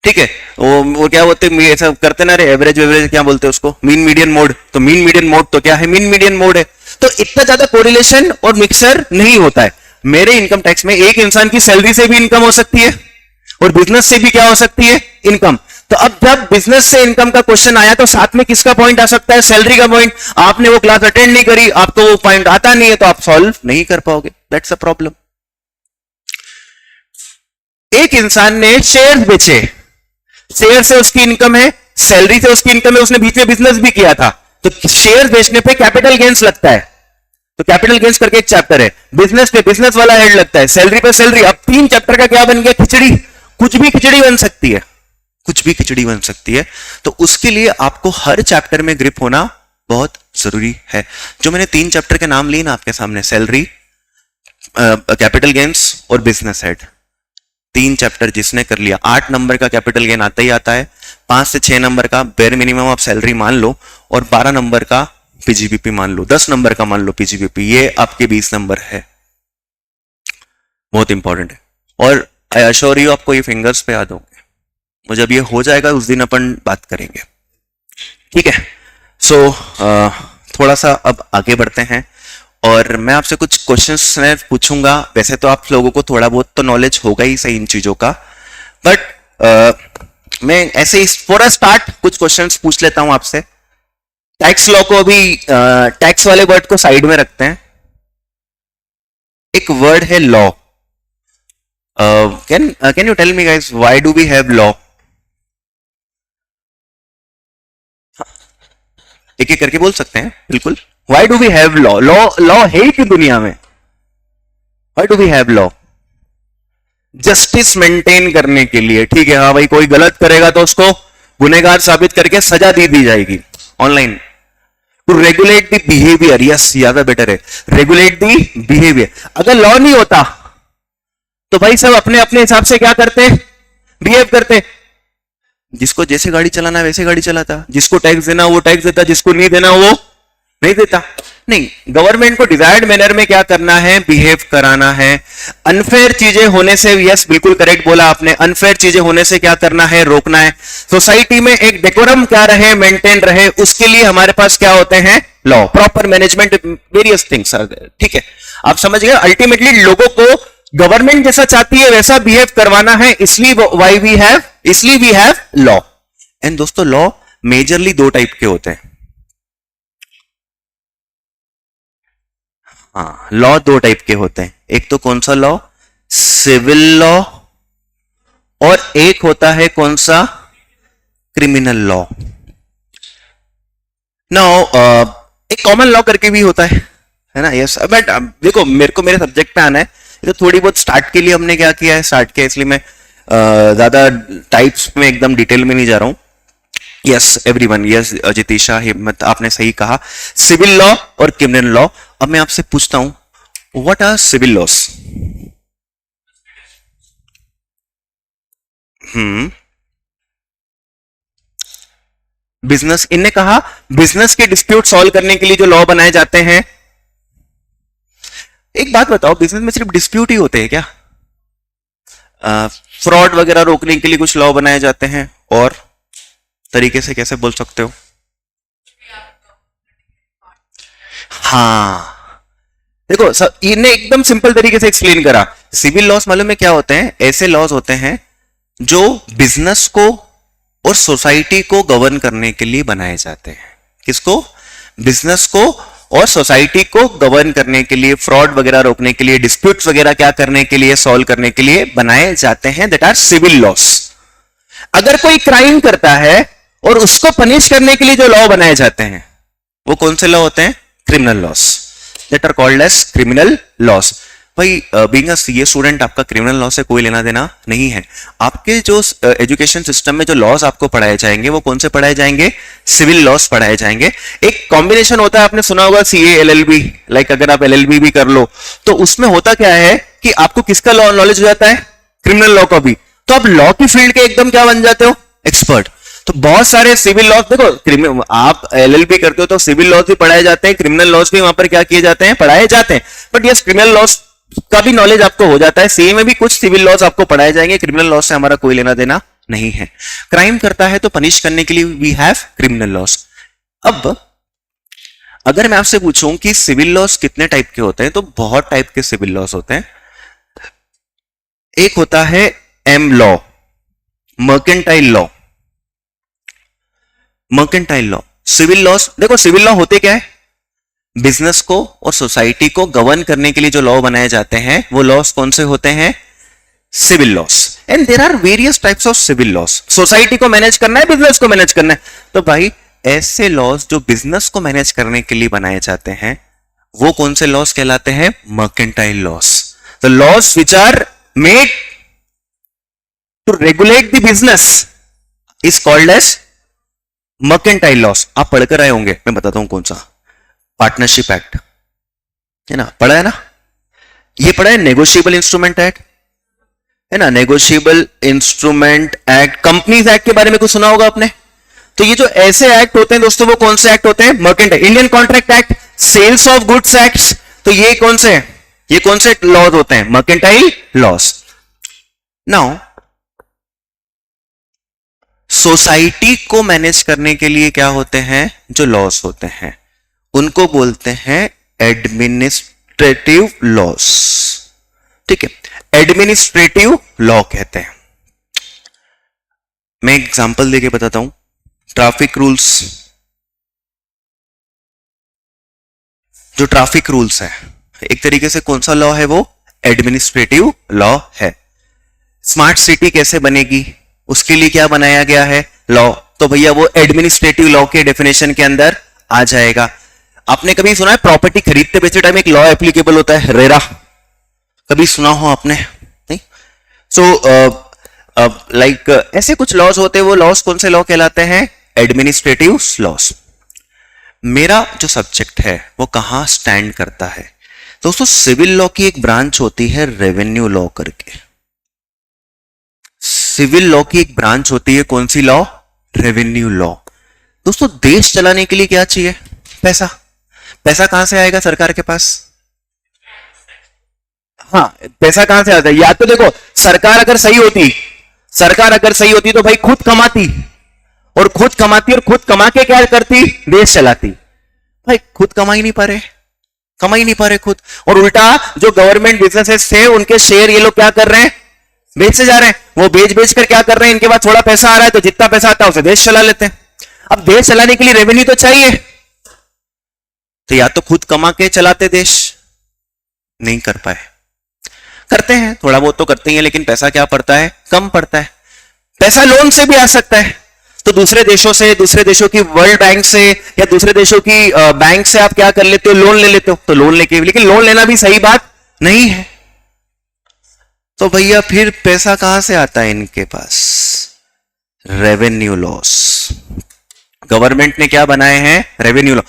ठीक है। वो क्या बोलते हैं, ऐसा करते ना रे, एवरेज एवरेज क्या बोलते हैं उसको, मीन मीडियन मोड। तो मीन मीडियन मोड तो क्या है, मीन मीडियन मोड है। तो इतना ज्यादा कोरिलेशन और मिक्सर नहीं होता है। मेरे इनकम टैक्स में एक इंसान की सैलरी से भी इनकम हो सकती है और बिजनेस से भी क्या हो सकती है, इनकम। तो अब जब बिजनेस से इनकम का क्वेश्चन आया तो साथ में किसका पॉइंट आ सकता है, सैलरी का पॉइंट। आपने वो क्लास अटेंड नहीं करी, आपको वो पॉइंट आता नहीं है, तो आप सॉल्व नहीं कर पाओगे। That's a problem. एक इंसान ने शेयर बेचे, शेयर से उसकी इनकम है, सैलरी से उसकी इनकम है, उसने बीच में बिजनेस भी किया था। तो शेयर बेचने पे कैपिटल गेन्स लगता है, तो कैपिटल गेन्स करके एक चैप्टर है। बिजनेस पे बिजनेस वाला हेड लगता है, सैलरी पे सैलरी। अब 3 चैप्टर का क्या बन गया, खिचड़ी। कुछ भी खिचड़ी बन सकती है, कुछ भी खिचड़ी बन सकती है। तो उसके लिए आपको हर चैप्टर में ग्रिप होना बहुत जरूरी है। जो मैंने 3 चैप्टर के नाम लिए ना आपके सामने, सैलरी, कैपिटल गेन्स और बिजनेस हेड, 3 चैप्टर जिसने कर लिया, 8 नंबर का कैपिटल गेन आता ही आता है, 5 से 6 नंबर का बेर मिनिमम आप सैलरी मान लो, और 12 नंबर का पीजीबीपी मान लो, 10 नंबर का मान लो पीजीबीपी, ये आपके 20 नंबर है। बहुत इंपॉर्टेंट है। और आई अश्योर यू आपको ये फिंगर्स पे याद होंगे। मुझे जब ये हो जाएगा उस दिन अपन बात करेंगे, ठीक है। सो थोड़ा सा अब आगे बढ़ते हैं और मैं आपसे कुछ क्वेश्चंस पूछूंगा। वैसे तो आप लोगों को थोड़ा बहुत तो नॉलेज होगा ही सही इन चीजों का, बट मैं ऐसे ही फॉर अ स्टार्ट कुछ क्वेश्चंस पूछ लेता हूं आपसे। टैक्स लॉ को अभी, टैक्स वाले वर्ड को साइड में रखते हैं। एक वर्ड है law. Can you tell me guys, why do we have law? एक एक करके बोल सकते हैं, बिल्कुल। Why do we have law? Law law है ही क्यों दुनिया में? Why do we have law? Justice maintain करने के लिए, ठीक है। हाँ भाई, कोई गलत करेगा तो उसको गुनहगार साबित करके सजा दी जाएगी। Only to regulate the behaviour, yes ज्यादा बेटर है, रेगुलेट द बिहेवियर। अगर लॉ नहीं होता तो भाई सब अपने अपने हिसाब से क्या करते, बिहेव करते। जिसको जैसे गाड़ी चलाना है वैसे गाड़ी चलाता, जिसको टैक्स देना वो टैक्स देता, जिसको नहीं देना वो नहीं देता। नहीं, गवर्नमेंट को डिजायर्ड मैनर में क्या करना है, बिहेव कराना है। अनफेयर चीजें होने से, यस बिल्कुल करेक्ट बोला आपने, अनफेयर चीजें होने से क्या करना है, रोकना है। सोसाइटी में एक डेकोरम क्या रहे, मेंटेन रहे, उसके लिए हमारे पास क्या होते हैं, law, proper management, various things, ठीक है। आप समझ गए, अल्टीमेटली लोगों को गवर्नमेंट जैसा चाहती है वैसा बिहेव करवाना है, इसलिए वी हैव लॉ। एंड दोस्तों, लॉ मेजरली 2 टाइप के होते हैं। हाँ, लॉ 2 टाइप के होते हैं। एक तो कौन सा लॉ, सिविल लॉ और एक होता है कौन सा, क्रिमिनल लॉ। नाउ एक कॉमन लॉ करके भी होता है ना, यस। बट देखो मेरे को मेरे सब्जेक्ट पे आना है, तो थोड़ी बहुत स्टार्ट के लिए हमने क्या किया है, स्टार्ट किया, इसलिए मैं ज्यादा टाइप्स में एकदम डिटेल में नहीं जा रहा हूं। यस एवरीवन, यस जितिशा, हिम्मत, आपने सही कहा, सिविल लॉ और क्रिमिनल लॉ। अब मैं आपसे पूछता हूं what are civil laws? Business, इनने कहा बिजनेस के डिस्प्यूट सॉल्व करने के लिए जो लॉ बनाए जाते हैं। एक बात बताओ, बिजनेस में सिर्फ डिस्प्यूट ही होते हैं क्या? फ्रॉड वगैरह रोकने के लिए कुछ लॉ बनाए जाते हैं, और तरीके से कैसे बोल सकते हो? हाँ देखो इन्हें एकदम सिंपल तरीके से एक्सप्लेन करा। सिविल लॉस मालूम है क्या होते हैं? ऐसे लॉज होते हैं जो बिजनेस को और सोसाइटी को गवर्न करने के लिए बनाए जाते हैं। किसको? बिजनेस को और सोसाइटी को गवर्न करने के लिए, फ्रॉड वगैरह रोकने के लिए, डिस्प्यूट्स वगैरह क्या करने के लिए, सॉल्व करने के लिए बनाए जाते हैं। That are civil laws. अगर कोई क्राइम करता है और उसको पनिश करने के लिए जो लॉ बनाए जाते हैं वो कौन से लॉ होते हैं? Criminal laws, that are called as criminal laws. भाई बीइंग अ सीए स्टूडेंट, आपका क्रिमिनल लॉ से कोई लेना देना नहीं है। आपके जो एजुकेशन सिस्टम में जो लॉज आपको पढ़ाए जाएंगे वो कौन से पढ़ाए जाएंगे? सिविल लॉस पढ़ाए जाएंगे। एक कॉम्बिनेशन होता है, आपने सुना होगा सीए एलएलबी, लाइक अगर आप एलएलबी भी कर लो तो उसमें होता क्या है कि आपको किसका लॉ नॉलेज हो जाता है? क्रिमिनल लॉ का भी। तो आप लॉ की फील्ड के एकदम क्या बन जाते हो? एक्सपर्ट। तो बहुत सारे सिविल लॉज, देखो आप एलएलबी करते हो तो सिविल लॉज भी पढ़ाए जाते हैं, क्रिमिनल लॉज भी वहां पर क्या किए जाते हैं? पढ़ाए जाते हैं। बट यस, क्रिमिनल लॉज का भी नॉलेज आपको हो जाता है। सीए में भी कुछ सिविल लॉज आपको पढ़ाए जाएंगे, क्रिमिनल लॉज से हमारा कोई लेना देना नहीं है। क्राइम करता है तो पनिश करने के लिए वी हैव क्रिमिनल लॉज। अब अगर मैं आपसे पूछूं कि सिविल लॉज कितने टाइप के होते हैं, तो बहुत टाइप के सिविल लॉज होते हैं। एक होता है M law, mercantile law. Mercantile law, civil laws, देखो सिविल लॉ होते क्या है? बिजनेस को और सोसाइटी को गवर्न करने के लिए जो लॉ बनाए जाते हैं वो लॉस कौन से होते हैं? Civil laws. And there are various types of civil laws. Society को मैनेज करना है, बिजनेस को मैनेज करना है, तो भाई ऐसे लॉस जो बिजनेस को मैनेज करने के लिए बनाए जाते हैं वो कौन से लॉस कहलाते हैं? Mercantile laws. The laws which are made to regulate the business is called as mercantile laws. आप पढ़कर आए होंगे, मैं बताता हूं कौन सा। पार्टनरशिप एक्ट है ना, पढ़ा है ना? ये पढ़ा है नेगोशिएबल इंस्ट्रूमेंट एक्ट, है ना? Negotiable instrument act, companies act के बारे में कुछ सुना होगा आपने। तो ये जो ऐसे एक्ट होते हैं दोस्तों, वो कौन से एक्ट होते हैं? Mercantile. Indian contract act, sales of goods act, तो ये कौन से हैं? ये कौन से लॉज होते हैं? Mercantile loss. नाउ सोसाइटी को मैनेज करने के लिए क्या होते हैं? जो लॉस होते हैं उनको बोलते हैं एडमिनिस्ट्रेटिव लॉस। ठीक है, एडमिनिस्ट्रेटिव लॉ कहते हैं। मैं एग्जांपल देके बताता हूं। ट्रैफिक रूल्स, जो ट्रैफिक रूल्स है एक तरीके से कौन सा लॉ है? वो एडमिनिस्ट्रेटिव लॉ है। स्मार्ट सिटी कैसे बनेगी उसके लिए क्या बनाया गया है? लॉ। तो भैया वो एडमिनिस्ट्रेटिव लॉ के डेफिनेशन के अंदर आ जाएगा। आपने कभी सुना है प्रॉपर्टी खरीदते बेचते टाइम एक लॉ एप्लीकेबल होता है, रेरा? कभी सुना हो आपने? नहीं। सो लाइक ऐसे कुछ लॉज होते हैं, वो लॉज कौन से लॉ कहलाते हैं? Administrative laws. मेरा जो सब्जेक्ट है वो कहां स्टैंड करता है दोस्तों? सिविल लॉ की एक ब्रांच होती है रेवेन्यू लॉ करके। सिविल लॉ की एक ब्रांच होती है, कौन सी लॉ? Revenue law. दोस्तों देश चलाने के लिए क्या चाहिए? पैसा। पैसा कहां से आएगा सरकार के पास? हाँ, पैसा कहां से आता है? या तो देखो सरकार अगर सही होती तो भाई खुद कमाती, और खुद कमा के क्या करती? देश चलाती। भाई खुद कमा ही नहीं पा रहे खुद, और उल्टा जो गवर्नमेंट बिजनेसेस थे उनके शेयर ये लोग क्या कर रहे हैं? बेचते जा रहे हैं। वो बेच कर क्या कर रहे हैं? इनके पास थोड़ा पैसा आ रहा है तो जितना पैसा आता है उसे देश चला लेते हैं। अब देश चलाने के लिए रेवेन्यू तो चाहिए, तो या तो खुद कमा के चलाते देश, नहीं कर पाए। करते हैं, थोड़ा बहुत तो करते ही हैं, लेकिन पैसा क्या पड़ता है, कम पड़ता है। पैसा लोन से भी आ सकता है, तो दूसरे देशों से, दूसरे देशों की वर्ल्ड बैंक से या दूसरे देशों की बैंक से आप क्या कर लेते हो, लोन ले लेते हो। तो लोन लेके, लेकिन लोन लेना भी सही बात नहीं है। तो भैया फिर पैसा कहां से आता है इनके पास, रेवेन्यू लॉस। गवर्नमेंट ने क्या बनाए हैं, रेवेन्यू लॉ।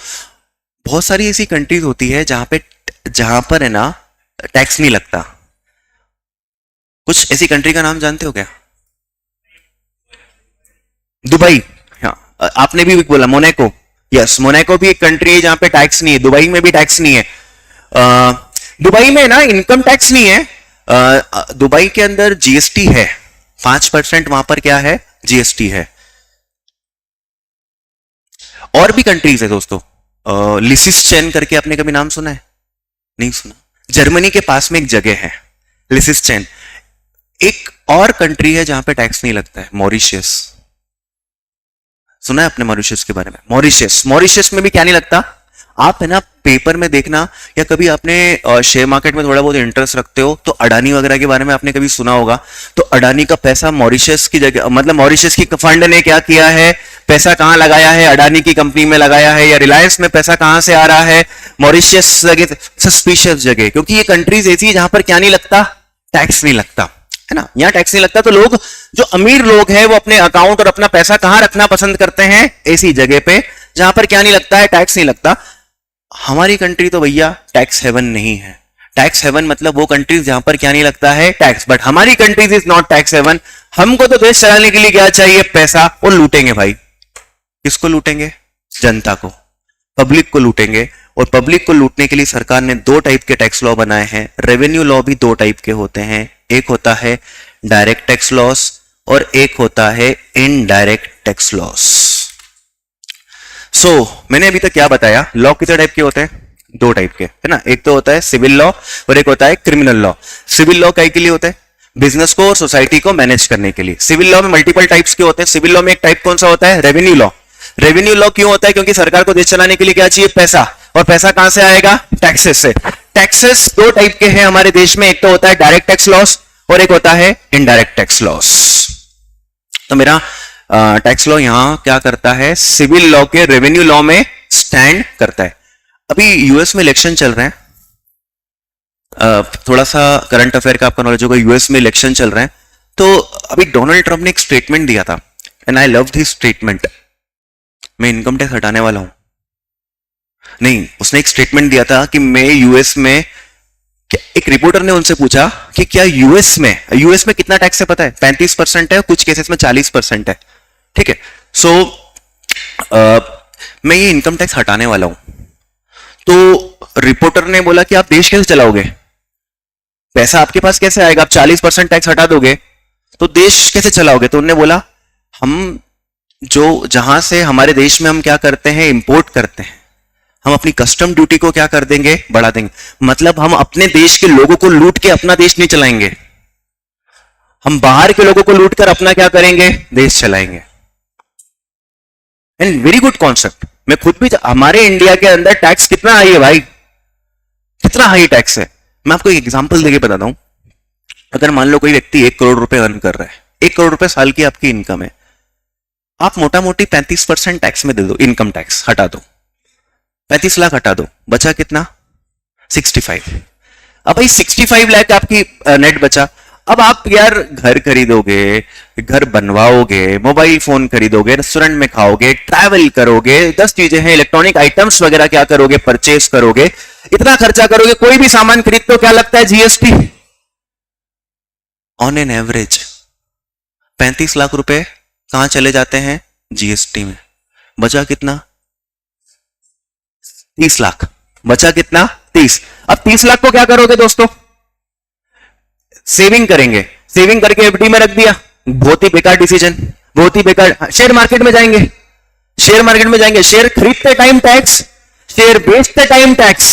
बहुत सारी ऐसी कंट्रीज होती है जहां पर है ना टैक्स नहीं लगता। कुछ ऐसी कंट्री का नाम जानते हो क्या? दुबई, हाँ आपने भी बोला मोनाको। यस, मोनाको भी एक कंट्री है जहां पे टैक्स नहीं है। दुबई में भी टैक्स नहीं है। दुबई में ना इनकम टैक्स नहीं है। दुबई के अंदर जीएसटी है 5%, वहां पर क्या है, जीएसटी है। और भी कंट्रीज है दोस्तों, लिसिस्टेन करके आपने कभी नाम सुना है? नहीं सुना। जर्मनी के पास में एक जगह है लिसिस्टेन। एक और कंट्री है जहां पे टैक्स नहीं लगता है, मॉरिशस। सुना है आपने मॉरिशस के बारे में? मॉरिशस में भी क्या नहीं लगता। आप है ना पेपर में देखना, या कभी आपने शेयर मार्केट में थोड़ा बहुत इंटरेस्ट रखते हो तो अडानी वगैरह के बारे में आपने कभी सुना होगा। तो अडानी का पैसा मॉरिशस की जगह, मतलब मॉरिशस की फंड ने क्या किया है, पैसा कहां लगाया है, अडानी की कंपनी में लगाया है, या रिलायंस में पैसा कहां से आ रहा है, मॉरिशस जगह, सस्पिशियस जगह। क्योंकि ये कंट्रीज ऐसी है जहां पर क्या नहीं लगता, टैक्स नहीं लगता है ना। यहां टैक्स नहीं लगता, तो लोग, जो अमीर लोग हैं, वो अपने अकाउंट और अपना पैसा कहां रखना पसंद करते हैं, ऐसी जगह पे जहां पर क्या नहीं लगता है, टैक्स नहीं लगता। हमारी कंट्री तो भैया टैक्स हेवन नहीं है। टैक्स हेवन मतलब वो कंट्रीज जहां पर क्या नहीं लगता है, टैक्स। बट हमारी countries is not tax haven. हमको तो देश चलाने के लिए क्या चाहिए, पैसा। और लूटेंगे भाई, किसको लूटेंगे, जनता को, पब्लिक को लूटेंगे। और पब्लिक को लूटने के लिए सरकार ने 2 टाइप के टैक्स लॉ बनाए हैं। रेवेन्यू लॉ भी 2 टाइप के होते हैं, एक होता है डायरेक्ट टैक्स लॉस और एक होता है इनडायरेक्ट टैक्स लॉस। मैंने अभी तक क्या बताया, लॉ कितने टाइप के होते हैं, 2 टाइप के, है ना। एक तो होता है सिविल लॉ और एक होता है क्रिमिनल लॉ। सिविल लॉ काय के लिए होता है, बिजनेस को और सोसाइटी को मैनेज करने के लिए। सिविल लॉ में मल्टीपल टाइप्स के होते हैं। सिविल लॉ में एक टाइप कौन सा होता है, रेवेन्यू लॉ। रेवेन्यू लॉ क्यों होता है, क्योंकि सरकार को देश चलाने के लिए क्या चाहिए, पैसा। और पैसा कहां से आएगा, टैक्सेस से। टैक्सेस 2 टाइप के हैं हमारे देश में, एक तो होता है डायरेक्ट टैक्स लॉस और एक होता है इनडायरेक्ट टैक्स लॉस। तो मेरा टैक्स लॉ यहां क्या करता है, सिविल लॉ के रेवेन्यू लॉ में स्टैंड करता है। अभी यूएस में इलेक्शन चल रहे हैं, थोड़ा सा करंट अफेयर का आपका नॉलेज होगा। यूएस में इलेक्शन चल रहे हैं, तो अभी डोनाल्ड ट्रंप ने एक स्टेटमेंट दिया था, and I love this statement. मैं इनकम टैक्स हटाने वाला हूं, नहीं, उसने एक स्टेटमेंट दिया था कि मैं यूएस में, एक रिपोर्टर ने उनसे पूछा कि क्या यूएस में कितना टैक्स है पता है, 35% है, कुछ केसेस में 40% है, ठीक है। मैं ये इनकम टैक्स हटाने वाला हूं। तो रिपोर्टर ने बोला कि आप देश कैसे चलाओगे, पैसा आपके पास कैसे आएगा, आप 40% टैक्स हटा दोगे तो देश कैसे चलाओगे। तो उन्होंने बोला, हम जो जहां से हमारे देश में हम क्या करते हैं, इंपोर्ट करते हैं, हम अपनी कस्टम ड्यूटी को क्या कर देंगे, बढ़ा देंगे। मतलब हम अपने देश के लोगों को लूट के अपना देश नहीं चलाएंगे, हम बाहर के लोगों को लूट कर अपना क्या करेंगे, देश चलाएंगे। And very good concept. मैं खुद भी, हमारे इंडिया के अंदर टैक्स कितना हाई है भाई, कितना हाई टैक्स है। मैं आपको एक एग्जांपल देके बताता हूं। अगर मान लो कोई व्यक्ति 1 करोड़ रुपए अर्न कर रहा है, 1 करोड़ रुपए साल की आपकी इनकम है, आप मोटा मोटी 35% टैक्स में दे दो, इनकम टैक्स हटा दो, 35 लाख हटा दो, बचा कितना, 65। अब भाई 65 लाख आपकी नेट बचा। अब आप यार घर खरीदोगे, घर बनवाओगे, मोबाइल फोन खरीदोगे, रेस्टोरेंट में खाओगे, ट्रैवल करोगे, 10 चीजें हैं, इलेक्ट्रॉनिक आइटम्स वगैरह क्या करोगे, परचेस करोगे, इतना खर्चा करोगे, कोई भी सामान खरीदते हो क्या लगता है, GST. On an average 35 lakh रुपए कहां चले जाते हैं, जीएसटी में। बचा कितना, 30 लाख। बचा कितना, 30। अब 30 लाख को क्या करोगे दोस्तों, सेविंग करेंगे, सेविंग करके एफडी में रख दिया, बहुत ही बेकार डिसीजन, बहुत ही बेकार। शेयर मार्केट में जाएंगे, शेयर मार्केट में जाएंगे, शेयर खरीदते टाइम टैक्स, शेयर बेचते टाइम टैक्स।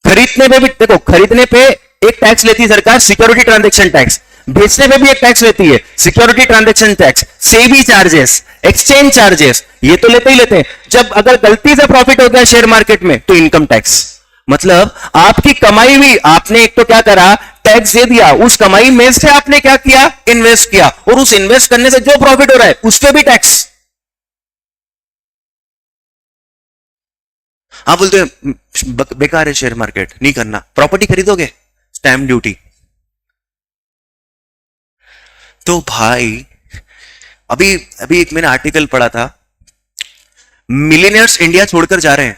खरीदने पे भी देखो, खरीदने पे एक टैक्स लेती है सरकार, सिक्योरिटी ट्रांजैक्शन टैक्स। बेचने पे भी एक टैक्स लेती है, security transaction tax, SEBI charges, exchange charges, ये तो लेते ही लेते हैं। जब अगर गलती से प्रॉफिट हो गया शेयर मार्केट में तो इनकम टैक्स। मतलब आपकी कमाई हुई, आपने एक तो क्या करा, टैक्स दे दिया, उस कमाई में से आपने क्या किया, इन्वेस्ट किया, और उस इन्वेस्ट करने से जो प्रॉफिट हो रहा है उस पर भी टैक्स। आप बोलते हैं बेकार है शेयर मार्केट, नहीं करना, प्रॉपर्टी खरीदोगे, स्टैम्प ड्यूटी। तो भाई अभी अभी एक मैंने आर्टिकल पढ़ा था, मिलियनर्स इंडिया छोड़कर जा रहे हैं।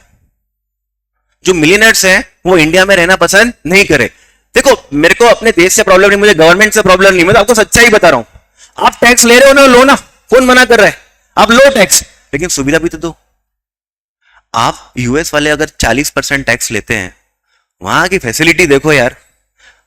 जो मिलियनर्स हैं वो इंडिया में रहना पसंद नहीं करे। देखो मेरे को अपने देश से प्रॉब्लम नहीं, मुझे गवर्नमेंट से प्रॉब्लम नहीं, मैं तो आपको सच्चाई बता रहा हूं। आप टैक्स ले रहे हो ना, लो ना, कौन मना कर रहा है, आप लो टैक्स, लेकिन सुविधा भी तो दो। आप यूएस वाले अगर 40% टैक्स लेते हैं, वहां की फैसिलिटी देखो यार,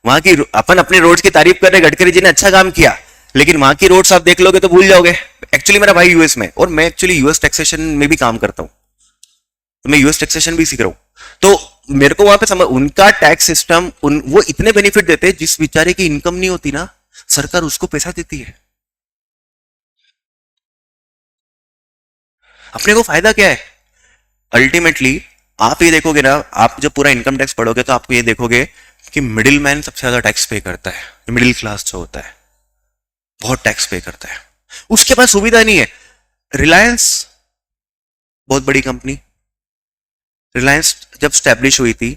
वहां की, अपन अपने रोड्स की तारीफ कर रहे, गडकरी जी ने अच्छा काम किया, लेकिन वहां की रोड्स आप देख लोगे तो भूल जाओगे। एक्चुअली मेरा भाई यूएस में, और मैं एक्चुअली यूएस टैक्सेशन में भी काम करता हूं, तो मैं यूएस टैक्सेशन भी सीख रहा हूं। तो मेरे को वहां पे समझ, उनका टैक्स सिस्टम, वो इतने बेनिफिट देते हैं, जिस बेचारे की इनकम नहीं होती ना, सरकार उसको पैसा देती है। अपने को फायदा क्या है अल्टीमेटली? आप ये देखोगे ना, आप जब पूरा इनकम टैक्स पढ़ोगे तो आपको ये देखोगे कि मिडिल मैन सबसे ज्यादा टैक्स पे करता है। मिडिल क्लास जो होता है बहुत टैक्स पे करता है, उसके पास सुविधा नहीं है। रिलायंस बहुत बड़ी कंपनी, रिलायंस जब स्टैब्लिश हुई थी,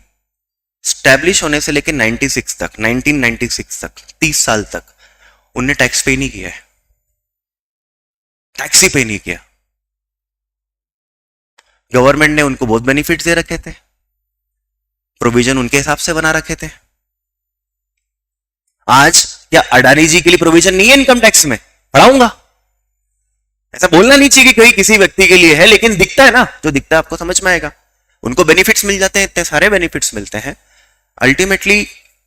स्टैब्लिश होने से लेकर 96 तक, 1996 तक, 30 साल तक उनने टैक्स पे नहीं किया है, टैक्स ही पे नहीं किया। गवर्नमेंट ने उनको बहुत बेनिफिट दे रखे थे, प्रोविजन उनके हिसाब से बना रखे थे। आज क्या अडानी जी के लिए प्रोविजन नहीं है इनकम टैक्स में? पढ़ाऊंगा, ऐसा बोलना नहीं चाहिए कि कोई किसी व्यक्ति के लिए है, लेकिन दिखता है ना, जो दिखता है आपको समझ में आएगा। उनको बेनिफिट्स मिल जाते हैं, इतने सारे बेनिफिट्स मिलते हैं। अल्टीमेटली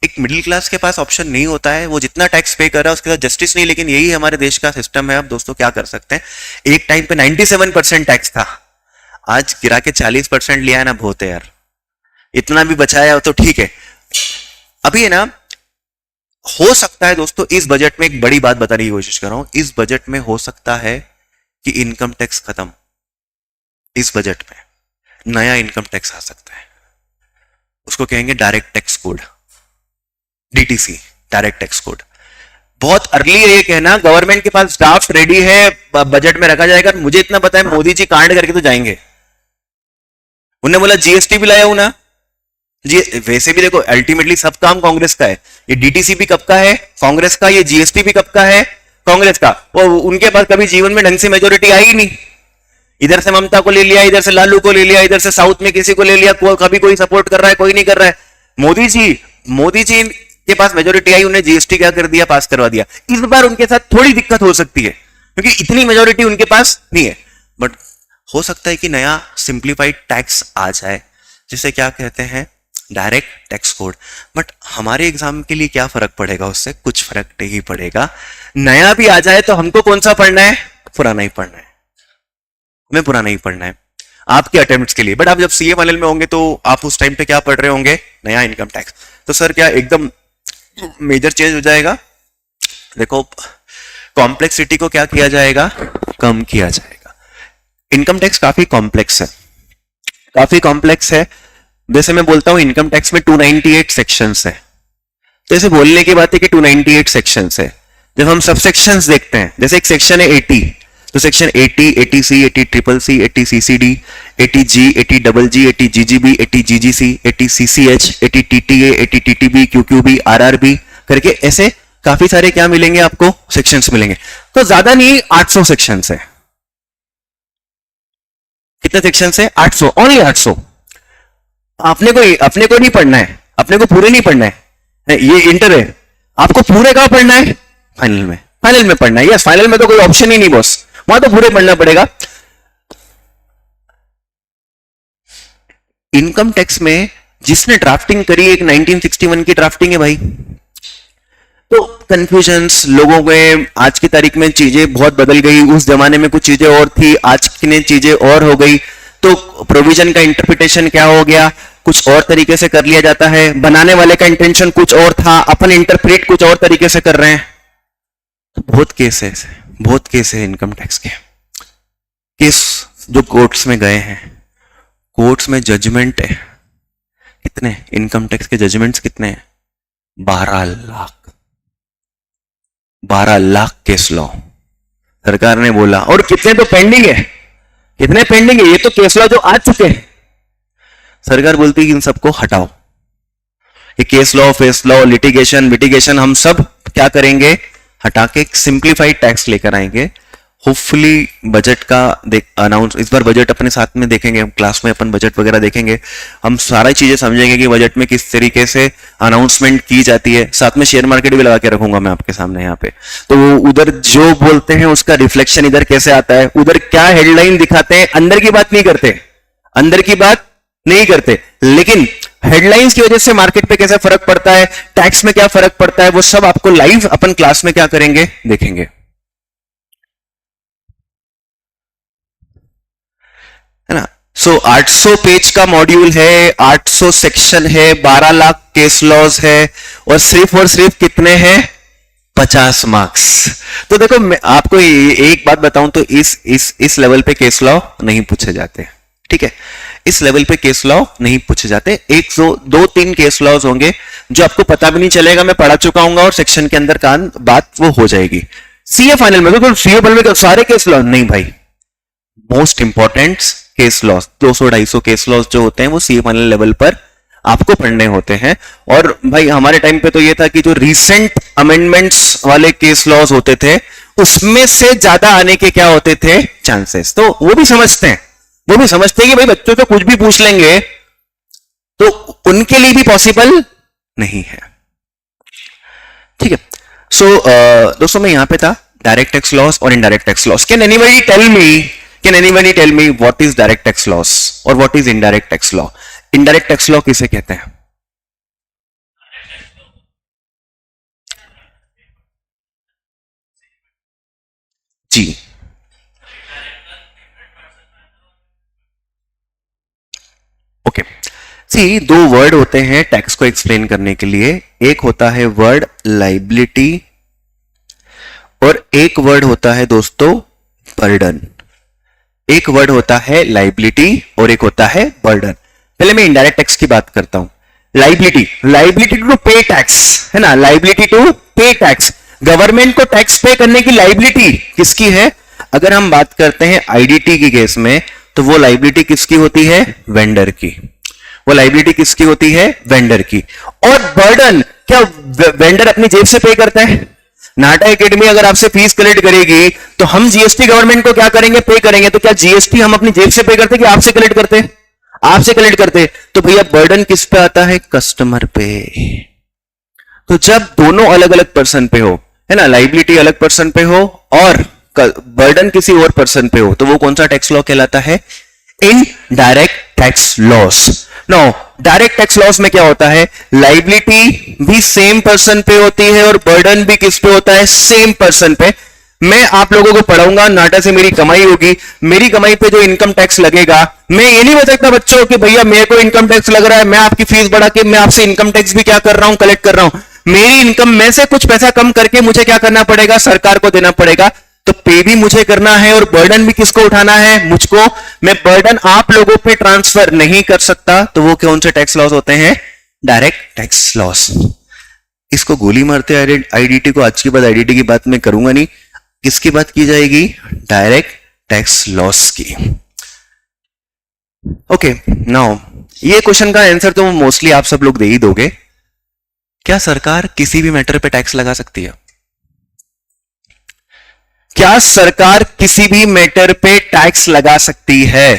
एक मिडिल क्लास के पास ऑप्शन नहीं होता है, वो जितना टैक्स पे कर रहा है उसके साथ जस्टिस नहीं, लेकिन यही हमारे देश का सिस्टम है। अब दोस्तों क्या कर सकते हैं, एक टाइम पे 97% टैक्स था, आज गिरा के 40% लिया है ना, बहुत है यार, इतना भी बचाया तो ठीक है। अभी है ना, हो सकता है दोस्तों इस बजट में, एक बड़ी बात बताने की कोशिश कर रहा हूं, इस बजट में हो सकता है कि इनकम टैक्स खत्म, इस बजट में नया इनकम टैक्स आ सकता है, उसको कहेंगे direct tax code, DTC, direct tax code. बहुत अर्ली है ये कहना, गवर्नमेंट के पास ड्राफ्ट रेडी है, बजट में रखा जाएगा। मुझे इतना पता है मोदी जी कांड करके तो जाएंगे, उन्होंने बोला जीएसटी भी लाया हूं ना जी। वैसे भी देखो अल्टीमेटली सब काम कांग्रेस का है, ये डीटीसी भी कब का है, कांग्रेस का, ये जीएसटी भी कब का है, कांग्रेस का। वो उनके पास कभी जीवन में ढंग से मेजोरिटी आई ही नहीं, इधर से ममता को ले लिया, इधर से लालू को ले लिया, इधर से साउथ में किसी को ले लिया, कभी कोई सपोर्ट कर रहा है, कोई नहीं कर रहा है। मोदी जी के पास मेजोरिटी आई, उन्हें जीएसटी क्या कर दिया, पास करवा दिया। इस बार उनके साथ थोड़ी दिक्कत हो सकती है, क्योंकि इतनी मेजोरिटी उनके पास नहीं है, बट हो सकता है कि नया सिंप्लीफाइड टैक्स आ जाए, जिसे क्या कहते हैं, डायरेक्ट टैक्स कोड। बट हमारे एग्जाम के लिए क्या फर्क पड़ेगा उससे? कुछ फर्क नहीं पड़ेगा। नया भी आ जाए तो हमको कौन सा पढ़ना है? पुराना ही पढ़ना है, हमें पुराना ही पढ़ना है आपके अटेम्प्ट्स के लिए। बट आप जब सीए फाइनल में होंगे तो आप उस टाइम पे क्या पढ़ रहे होंगे? नया इनकम टैक्स। तो सर क्या एकदम मेजर चेंज हो जाएगा? देखो कॉम्प्लेक्सिटी को क्या किया जाएगा? कम किया जाएगा। इनकम टैक्स काफी कॉम्प्लेक्स है, काफी कॉम्प्लेक्स है। जैसे मैं बोलता हूं इनकम टैक्स में 298 सेक्शंस है, तो ऐसे बोलने की बात है कि 298 सेक्शंस है। जब हम सब सेक्शंस देखते हैं, जैसे एक सेक्शन है 80, तो section 80, 80C, 80CCC, 80CCD, 80G, 80GG, 80GGB, 80GGC, 80CCH, 80TTA, 80TTB, QQB, RRB करके ऐसे काफी सारे क्या मिलेंगे आपको? सेक्शंस मिलेंगे। तो ज्यादा नहीं, 800 सेक्शंस है। कितने सेक्शंस है? 800, ओनली 800। अपने को नहीं पढ़ना है, अपने को पूरे नहीं पढ़ना है, ये इंटर है, आपको पूरे का पढ़ना है फाइनल में, फाइनल में पढ़ना है। यस, फाइनल में तो कोई ऑप्शन ही नहीं बॉस, वहां तो पूरे पढ़ना पड़ेगा। इनकम टैक्स में जिसने ड्राफ्टिंग करी, एक 1961 की ड्राफ्टिंग है भाई। तो कंफ्यूजन्स लोगों में, आज की तारीख में चीजें बहुत बदल गई, उस जमाने में कुछ चीजें और थी, आज की चीजें और हो गई। तो प्रोविजन का इंटरप्रिटेशन क्या हो गया, कुछ और तरीके से कर लिया जाता है, बनाने वाले का इंटेंशन कुछ और था, अपन इंटरप्रेट कुछ और तरीके से कर रहे हैं। तो बहुत केस है इनकम टैक्स के। केस जो कोर्ट्स में गए हैं, कोर्ट्स में जजमेंट है कितने, इनकम टैक्स के जजमेंट्स कितने हैं? 12 लाख, 12 लाख केस लॉ सरकार ने बोला। और कितने तो पेंडिंग है, कितने पेंडिंग है, ये तो केस लॉ जो आ चुके हैं। सरकार बोलती है कि इन सबको हटाओ, ये case law, face law, litigation, विटिगेशन हम सब क्या करेंगे, हटा के एक सिंप्लीफाइड टैक्स लेकर आएंगे। होपफुली बजट का अनाउंस, इस बार बजट अपने साथ में देखेंगे, क्लास में अपन बजट वगैरह देखेंगे, हम सारी चीजें समझेंगे कि बजट में किस तरीके से अनाउंसमेंट की जाती है। साथ में शेयर मार्केट भी लगा के रखूंगा मैं आपके सामने यहाँ पे, तो वो उधर जो बोलते हैं उसका रिफ्लेक्शन इधर कैसे आता है, उधर क्या हेडलाइन दिखाते हैं, अंदर की बात नहीं करते, अंदर की बात नहीं करते, लेकिन हेडलाइंस की वजह से मार्केट पे कैसा फर्क पड़ता है, टैक्स में क्या फर्क पड़ता है, वो सब आपको लाइव अपन क्लास में क्या करेंगे, देखेंगे, है ना। सो 800 पेज का मॉड्यूल है, 800 सेक्शन है, 12 लाख केस लॉज है, और सिर्फ कितने हैं, 50 मार्क्स। तो देखो मैं आपको एक बात बताऊं तो इस लेवल पे केस लॉ नहीं पूछे जाते, ठीक है, इस लेवल पे केस लॉ नहीं पूछे जाते। एक दो तीन केस लॉज होंगे जो आपको पता भी नहीं चलेगा, मैं पढ़ा चुका हूं और सेक्शन के अंदर का बात वो हो जाएगी। सीए फाइनल में तो सीए फाइनल में सारे केस लॉ नहीं भाई, most important case laws 200-250 case laws जो होते हैं वो सीए फाइनल लेवल पर आपको पढ़ने होते हैं। और भाई हमारे टाइम पे तो ये था कि जो रीसेंट अमेंडमेंट्स वाले केस लॉस होते थे उसमें से ज्यादा आने के क्या होते थे चांसेस, तो वो भी समझते हैं, वो भी समझते हैं कि भाई बच्चों से कुछ भी पूछ लेंगे तो उनके लिए भी पॉसिबल नहीं है, ठीक है। सो दोस्तों मैं यहां पे था, डायरेक्ट टैक्स लॉस और indirect tax laws. Can anybody tell me what is direct tax laws और what is indirect tax law? Indirect tax law किसे कहते हैं? जी, ओके। सी दो वर्ड होते हैं टैक्स को एक्सप्लेन करने के लिए, एक होता है वर्ड लाइबिलिटी और एक वर्ड होता है दोस्तों बर्डन। एक वर्ड होता है लाइबिलिटी और एक होता है बर्डन। पहले मैं इनडायरेक्ट टैक्स की बात करता हूं। लाइबिलिटी टू पे टैक्स, है ना, लाइबिलिटी टू पे टैक्स, गवर्नमेंट को टैक्स पे करने की लाइबिलिटी किसकी है? अगर हम बात करते हैं आईडीटी की केस में तो वो लाइबिलिटी किसकी होती है? वेंडर की। वो लाइबिलिटी किसकी होती है? वेंडर की। और बर्डन क्या वेंडर अपनी जेब से पे करता है? नाटा एकेडमी अगर आपसे फीस कलेक्ट करेगी तो हम जीएसटी गवर्नमेंट को क्या करेंगे? पे करेंगे। तो क्या जीएसटी हम अपनी जेब से पे करते कि आपसे कलेक्ट करते? आपसे कलेक्ट करते। तो भैया बर्डन किस पे आता है? कस्टमर पे। तो जब दोनों अलग अलग पर्सन पे हो, है ना, लाइबिलिटी अलग पर्सन पे हो और बर्डन किसी और पर्सन पे हो, तो वो कौन सा टैक्स लॉ कहलाता है? Indirect tax laws. No, direct tax laws में क्या होता है? लाइबिलिटी भी सेम पर्सन पे होती है और बर्डन भी किस पे होता है? सेम पर्सन पे। मैं आप लोगों को पढ़ाऊंगा, नाटा से मेरी कमाई होगी, मेरी कमाई पे जो इनकम टैक्स लगेगा, मैं ये नहीं बता सकता बच्चों कि भैया मेरे को इनकम टैक्स लग रहा है, मैं आपकी फीस बढ़ा के मैं आपसे इनकम टैक्स भी क्या कर रहा हूं? कलेक्ट कर रहा हूं। मेरी इनकम में से कुछ पैसा कम करके मुझे क्या करना पड़ेगा? सरकार को देना पड़ेगा। तो पे भी मुझे करना है और बर्डन भी किसको उठाना है? मुझको। मैं बर्डन आप लोगों पे ट्रांसफर नहीं कर सकता, तो वो कौन से टैक्स लॉस होते हैं? Direct tax loss. इसको गोली मारते आईडीटी को, आज के बाद आईडीटी की बात मैं करूंगा नहीं। किसकी बात की जाएगी? डायरेक्ट टैक्स लॉस की। ओके, नाउ ये क्वेश्चन का आंसर तो मोस्टली आप सब लोग दे ही दोगे। क्या सरकार किसी भी मैटर पे टैक्स लगा सकती है? क्या सरकार किसी भी मैटर पे टैक्स लगा सकती है?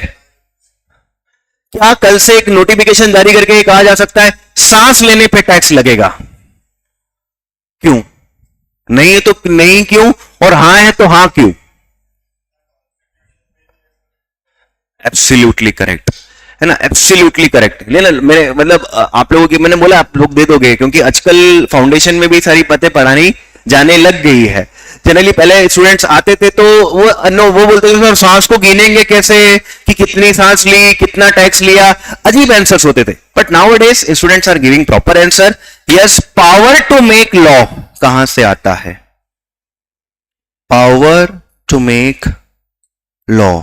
क्या कल से एक नोटिफिकेशन जारी करके कहा जा सकता है सांस लेने पे टैक्स लगेगा? क्यों नहीं है? तो नहीं क्यों, और हां है तो हां क्यों? एब्सोल्युटली करेक्ट, है ना, एब्सोल्युटली करेक्ट। लेना मेरे मतलब आप लोगों की, मैंने बोला आप लोग दे दोगे क्योंकि आजकल फाउंडेशन में भी सारी बातें पढ़ानी जाने लग गई है। जनरली पहले स्टूडेंट्स आते थे तो वो बोलते थे सर सांस को गिनेंगे कैसे, कि कितनी सांस ली, कितना टैक्स लिया, अजीब आंसर्स होते थे। But nowadays students are giving proper answer. Yes, power to make law कहां से आता है? पावर टू मेक लॉ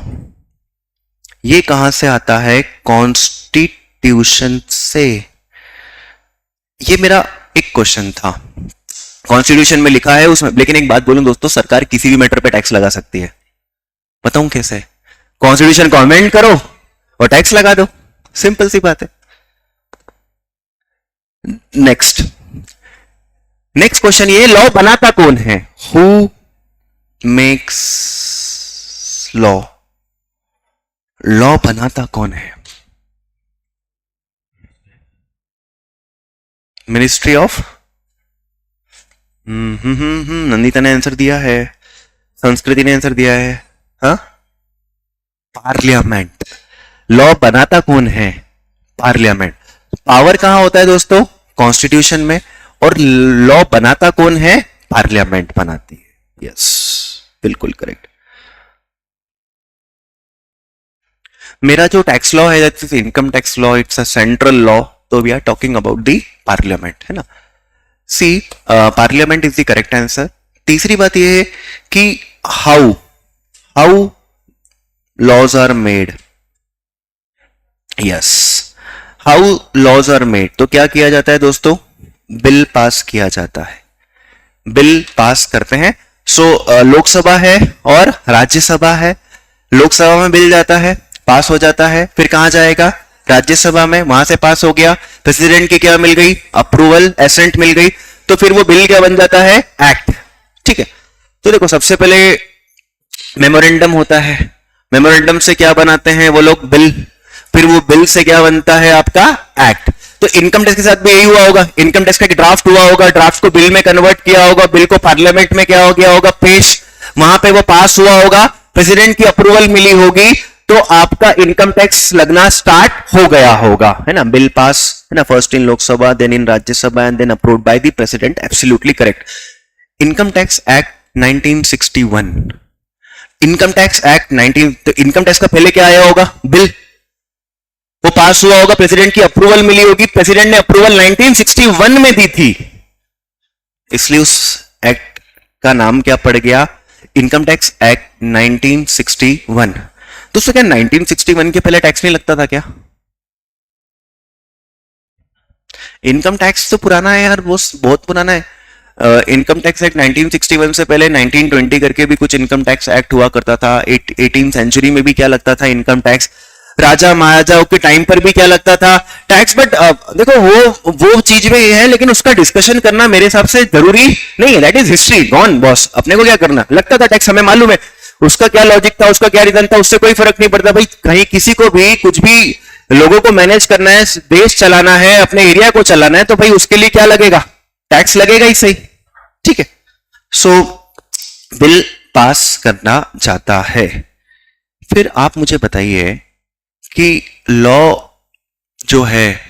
ये कहां से आता है? कॉन्स्टिट्यूशन से। ये मेरा एक क्वेश्चन था, कॉन्स्टिट्यूशन में लिखा है उसमें, लेकिन एक बात बोलूं दोस्तों, सरकार किसी भी मैटर पे टैक्स लगा सकती है। बताऊं कैसे? कॉन्स्टिट्यूशन को अमेंड करो और टैक्स लगा दो, सिंपल सी बात है। नेक्स्ट क्वेश्चन, ये लॉ बनाता कौन है? Who makes law? लॉ बनाता कौन है? मिनिस्ट्री ऑफ, नंदिता ने आंसर दिया है, संस्कृति ने आंसर दिया है, हाँ, पार्लियामेंट। लॉ बनाता कौन है? पार्लियामेंट। पावर कहां होता है दोस्तों? कॉन्स्टिट्यूशन में। और लॉ बनाता कौन है? पार्लियामेंट बनाती है। यस, बिल्कुल करेक्ट। मेरा जो टैक्स लॉ है, that is income tax law, it's a central law, तो we are talking about the parliament, है ना। See, parliament is the correct answer. तीसरी बात यह है कि how laws are made. Yes, how laws are made, तो क्या किया जाता है दोस्तों? बिल पास किया जाता है, बिल पास करते हैं। सो लोकसभा है और राज्यसभा है। लोकसभा में बिल जाता है, पास हो जाता है, फिर कहां जाएगा? राज्यसभा में, वहां से पास हो गया, प्रेसिडेंट की क्या मिल गई? अप्रूवल, एसेंट मिल गई, तो फिर वो बिल क्या बन जाता है? एक्ट। ठीक है, तो देखो सबसे पहले मेमोरेंडम होता है, मेमोरेंडम से क्या बनाते हैं वो लोग? बिल, फिर वो बिल से क्या बनता है? आपका एक्ट। तो इनकम टैक्स के साथ भी यही हुआ होगा, इनकम टैक्स का एक ड्राफ्ट हुआ होगा, ड्राफ्ट को बिल में कन्वर्ट किया होगा, बिल को पार्लियामेंट में क्या हो गया होगा? पेश, वहां पे वो पास हुआ होगा, प्रेसिडेंट की अप्रूवल मिली होगी, तो आपका इनकम टैक्स लगना स्टार्ट हो गया होगा, है ना। बिल पास, है ना, first in Lok Sabha, then in Rajya Sabha and then approved by the president. Absolutely correct. Income tax act 1961, income tax act 19, तो इनकम टैक्स का पहले क्या आया होगा? बिल, वो पास हुआ होगा, प्रेसिडेंट की अप्रूवल मिली होगी, प्रेसिडेंट ने अप्रूवल 1961 में दी थी, इसलिए उस एक्ट का नाम क्या पड़ गया? Income tax act 1961। दोस्तों क्या 1961 के पहले टैक्स नहीं लगता था क्या? इनकम टैक्स तो पुराना है यार, वो बहुत पुराना है। इनकम टैक्स एक्ट 1961 से पहले 1920 करके भी कुछ इनकम टैक्स एक्ट हुआ करता था। 18th सेंचुरी में भी क्या लगता था? Income tax. राजा महाराजाओं के टाइम पर भी क्या लगता था? टैक्स। बट देखो वो चीज में है, लेकिन उसका डिस्कशन करना मेरे हिसाब से जरूरी नहीं है। That is history gone boss, अपने को क्या करना? लगता था टैक्स, हमें मालूम है उसका क्या लॉजिक था, उसका क्या रीजन था, उससे कोई फर्क नहीं पड़ता भाई। कहीं किसी को भी कुछ भी लोगों को मैनेज करना है, देश चलाना है, अपने एरिया को चलाना है, तो भाई उसके लिए क्या लगेगा? टैक्स लगेगा ही, सही। ठीक है, सो बिल पास करना चाहता है। फिर आप मुझे बताइए कि लॉ जो है,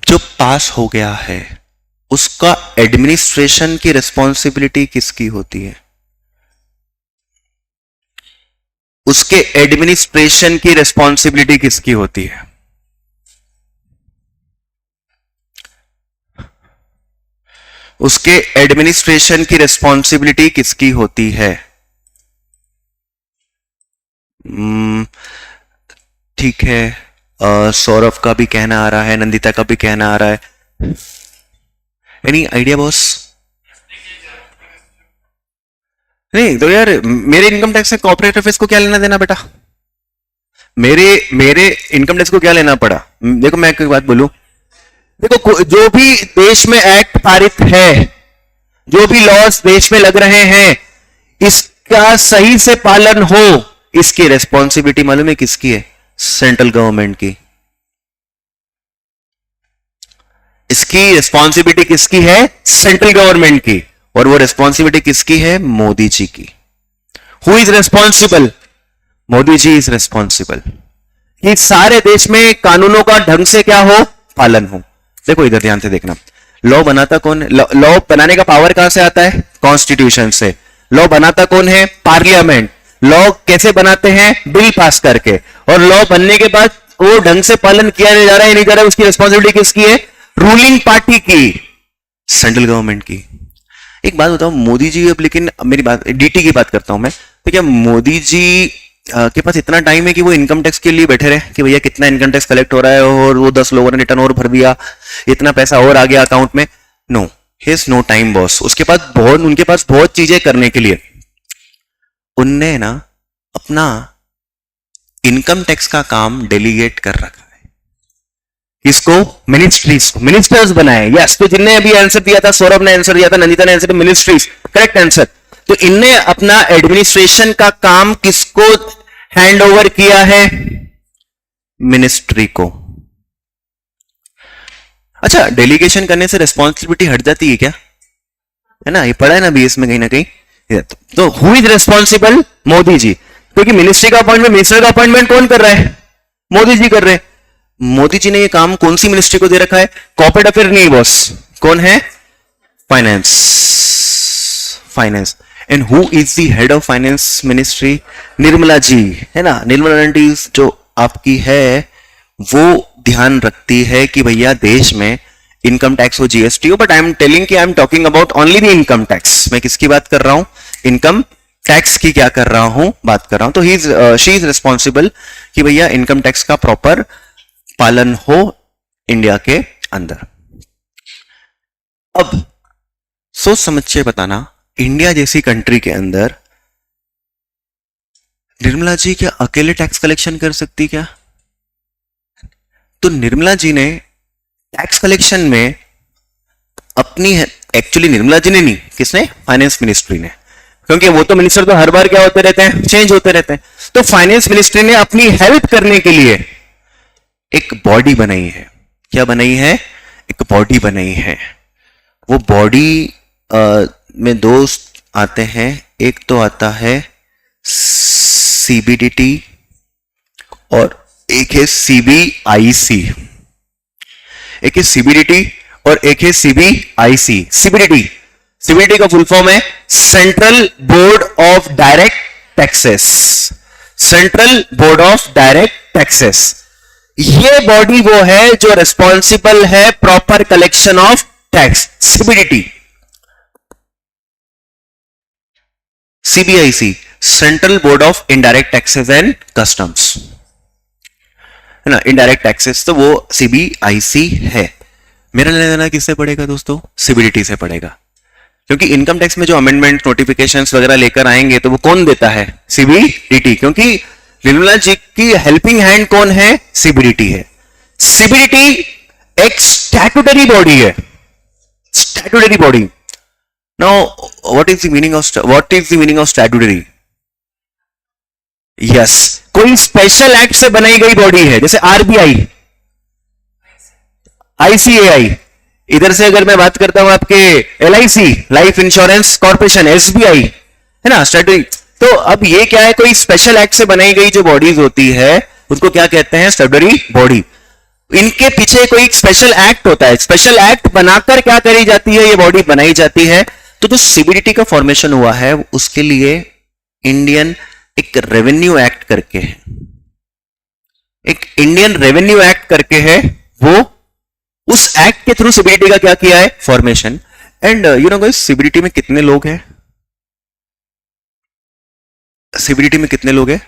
जो पास हो गया है, उसका एडमिनिस्ट्रेशन की रिस्पॉन्सिबिलिटी किसकी होती है? उसके एडमिनिस्ट्रेशन की रिस्पॉन्सिबिलिटी किसकी होती है? उसके एडमिनिस्ट्रेशन की रिस्पॉन्सिबिलिटी किसकी होती है? ठीक है, सौरभ का भी कहना आ रहा है, नंदिता का भी कहना आ रहा है। Any idea boss? नहीं तो यार, मेरे इनकम टैक्स से कॉर्पोरेट अफेयर्स को क्या लेना देना बेटा? मेरे इनकम टैक्स को क्या लेना पड़ा? देखो मैं एक बात बोलूं, देखो जो भी देश में एक्ट पारित है, जो भी लॉज देश में लग रहे हैं, इसका सही से पालन हो, इसकी रिस्पॉन्सिबिलिटी मालूम है किसकी है? सेंट्रल गवर्नमेंट की। इसकी रिस्पॉन्सिबिलिटी किसकी है? सेंट्रल गवर्नमेंट की। और वो रिस्पॉन्सिबिलिटी किसकी है? मोदी जी की। Who is responsible? Modi ji is responsible कि सारे देश में कानूनों का ढंग से क्या हो? पालन हो। देखो इधर ध्यान से देखना, लॉ बनाता कौन है? लॉ बनाने का पावर कहां से आता है? कॉन्स्टिट्यूशन से। लॉ बनाता कौन है? पार्लियामेंट। लॉ कैसे बनाते हैं? बिल पास करके। और लॉ बनने के बाद वो ढंग से पालन किया नहीं जा रहा है, नहीं जा रहा है, उसकी रिस्पॉन्सिबिलिटी किसकी है? रूलिंग पार्टी की, सेंट्रल गवर्नमेंट की। एक बात बताओ, मोदी जी अब, लेकिन मेरी बात डीटी की बात करता हूं मैं, तो क्या मोदी जी के पास इतना टाइम है कि वो इनकम टैक्स के लिए बैठे रहे कि भैया कितना इनकम टैक्स कलेक्ट हो रहा है और वो 10 लोगों ने रिटर्न और भर दिया, इतना पैसा और आ गया अकाउंट में। No, his no time boss. उनके पास बहुत चीजें करने के लिए। उनने ना अपना इनकम टैक्स का काम डेलीगेट कर रखा है। इसको मिनिस्टर्स बनाए। यस, तो जिनने अभी आंसर दिया था, सौरभ ने आंसर दिया था, नंदिता ने आंसर दिया, मिनिस्ट्रीज, करेक्ट आंसर। तो इनने अपना एडमिनिस्ट्रेशन का काम किसको हैंड ओवर किया है? मिनिस्ट्री को। अच्छा, डेलीगेशन करने से रिस्पॉन्सिबिलिटी हट जाती है क्या? है ना, ये पढ़ा है ना बीएस में कहीं ना कहीं। तो हु इज रिस्पॉन्सिबल? मोदी जी। क्योंकि मिनिस्ट्री का अपॉइंटमेंट, मिनिस्टर का अपॉइंटमेंट कौन कर रहा है? मोदी जी कर रहे हैं। मोदी जी ने ये काम कौन सी मिनिस्ट्री को दे रखा है? कॉर्पोरेट अफेयर नहीं बॉस, कौन है? Finance. Finance. And who is the head of finance ministry? Nirmala ji, है ना। निर्मला आंटी जो आपकी है वो ध्यान रखती है कि भैया देश में इनकम टैक्स हो, जीएसटी हो, बट आई एम टेलिंग कि I am talking about only the income tax. मैं किसकी बात कर रहा हूं? इनकम टैक्स की क्या कर रहा हूं? बात कर रहा हूं। तो शी इज रिस्पॉन्सिबल कि भैया इनकम टैक्स का प्रॉपर पालन हो इंडिया के अंदर। अब सोच समझ के बताना, इंडिया जैसी कंट्री के अंदर निर्मला जी क्या अकेले टैक्स कलेक्शन कर सकती क्या? तो निर्मला जी ने टैक्स कलेक्शन में अपनी, एक्चुअली निर्मला जी ने नहीं, किसने? फाइनेंस मिनिस्ट्री ने। क्योंकि वो तो मिनिस्टर तो हर बार क्या होते रहते हैं? चेंज होते रहते हैं। तो फाइनेंस मिनिस्ट्री ने अपनी हेल्प करने के लिए एक बॉडी बनाई है। क्या बनाई है? एक बॉडी बनाई है। वो बॉडी में दो आते हैं। एक तो आता है सीबीडीटी और एक है सीबीआईसी। एक है सीबीडीटी और एक है सीबीआईसी। सीबीडीटी का फुल फॉर्म है central board of direct taxes. Central board of direct taxes. ये बॉडी वो है जो रिस्पॉन्सिबल है proper collection of tax. CBDT. CBIC, central board of indirect taxes and customs, है ना। इनडायरेक्ट टैक्सेस तो वो सीबीआईसी है। मेरा लेना देना किससे पड़ेगा दोस्तों? सीबीडीटी से पड़ेगा। क्योंकि इनकम टैक्स में जो अमेंडमेंट, नोटिफिकेशंस वगैरह लेकर आएंगे तो वो कौन देता है? सीबीडीटी। क्योंकि निर्मला जी की हेल्पिंग हैंड कौन है? सीबीडीटी है। सीबीडीटी एक स्टैट्यूटरी बॉडी है। Statutory body. Now what is the meaning of statutory? Yes, कोई स्पेशल एक्ट से बनाई गई बॉडी है, जैसे आरबीआई, आईसीएआई। इधर से अगर मैं बात करता हूं आपके LIC, life insurance corporation, SBI, है ना, स्टैट्यूटरी। तो अब ये क्या है? कोई स्पेशल एक्ट से बनाई गई जो बॉडीज होती है उसको क्या कहते हैं? Statutory body. इनके पीछे कोई स्पेशल एक्ट होता है। स्पेशल एक्ट बनाकर क्या करी जाती है? ये बॉडी बनाई जाती है। तो जो सीबीडीटी का फॉर्मेशन हुआ है उसके लिए इंडियन एक रेवेन्यू एक्ट करके है, एक इंडियन रेवेन्यू एक्ट करके है, वो उस एक्ट के थ्रू सीबीडीटी का क्या किया है? Formation. And you know guys, CBDT में कितने लोग हैं? सीबीडीटी में कितने लोग हैं?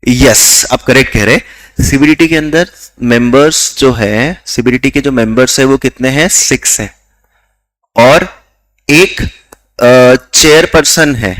यस, आप करेक्ट कह रहे। सीबीडीटी के अंदर मेंबर्स जो है, सीबीडीटी के जो मेंबर्स है वो कितने हैं? 6 है। और एक चेयरपर्सन है।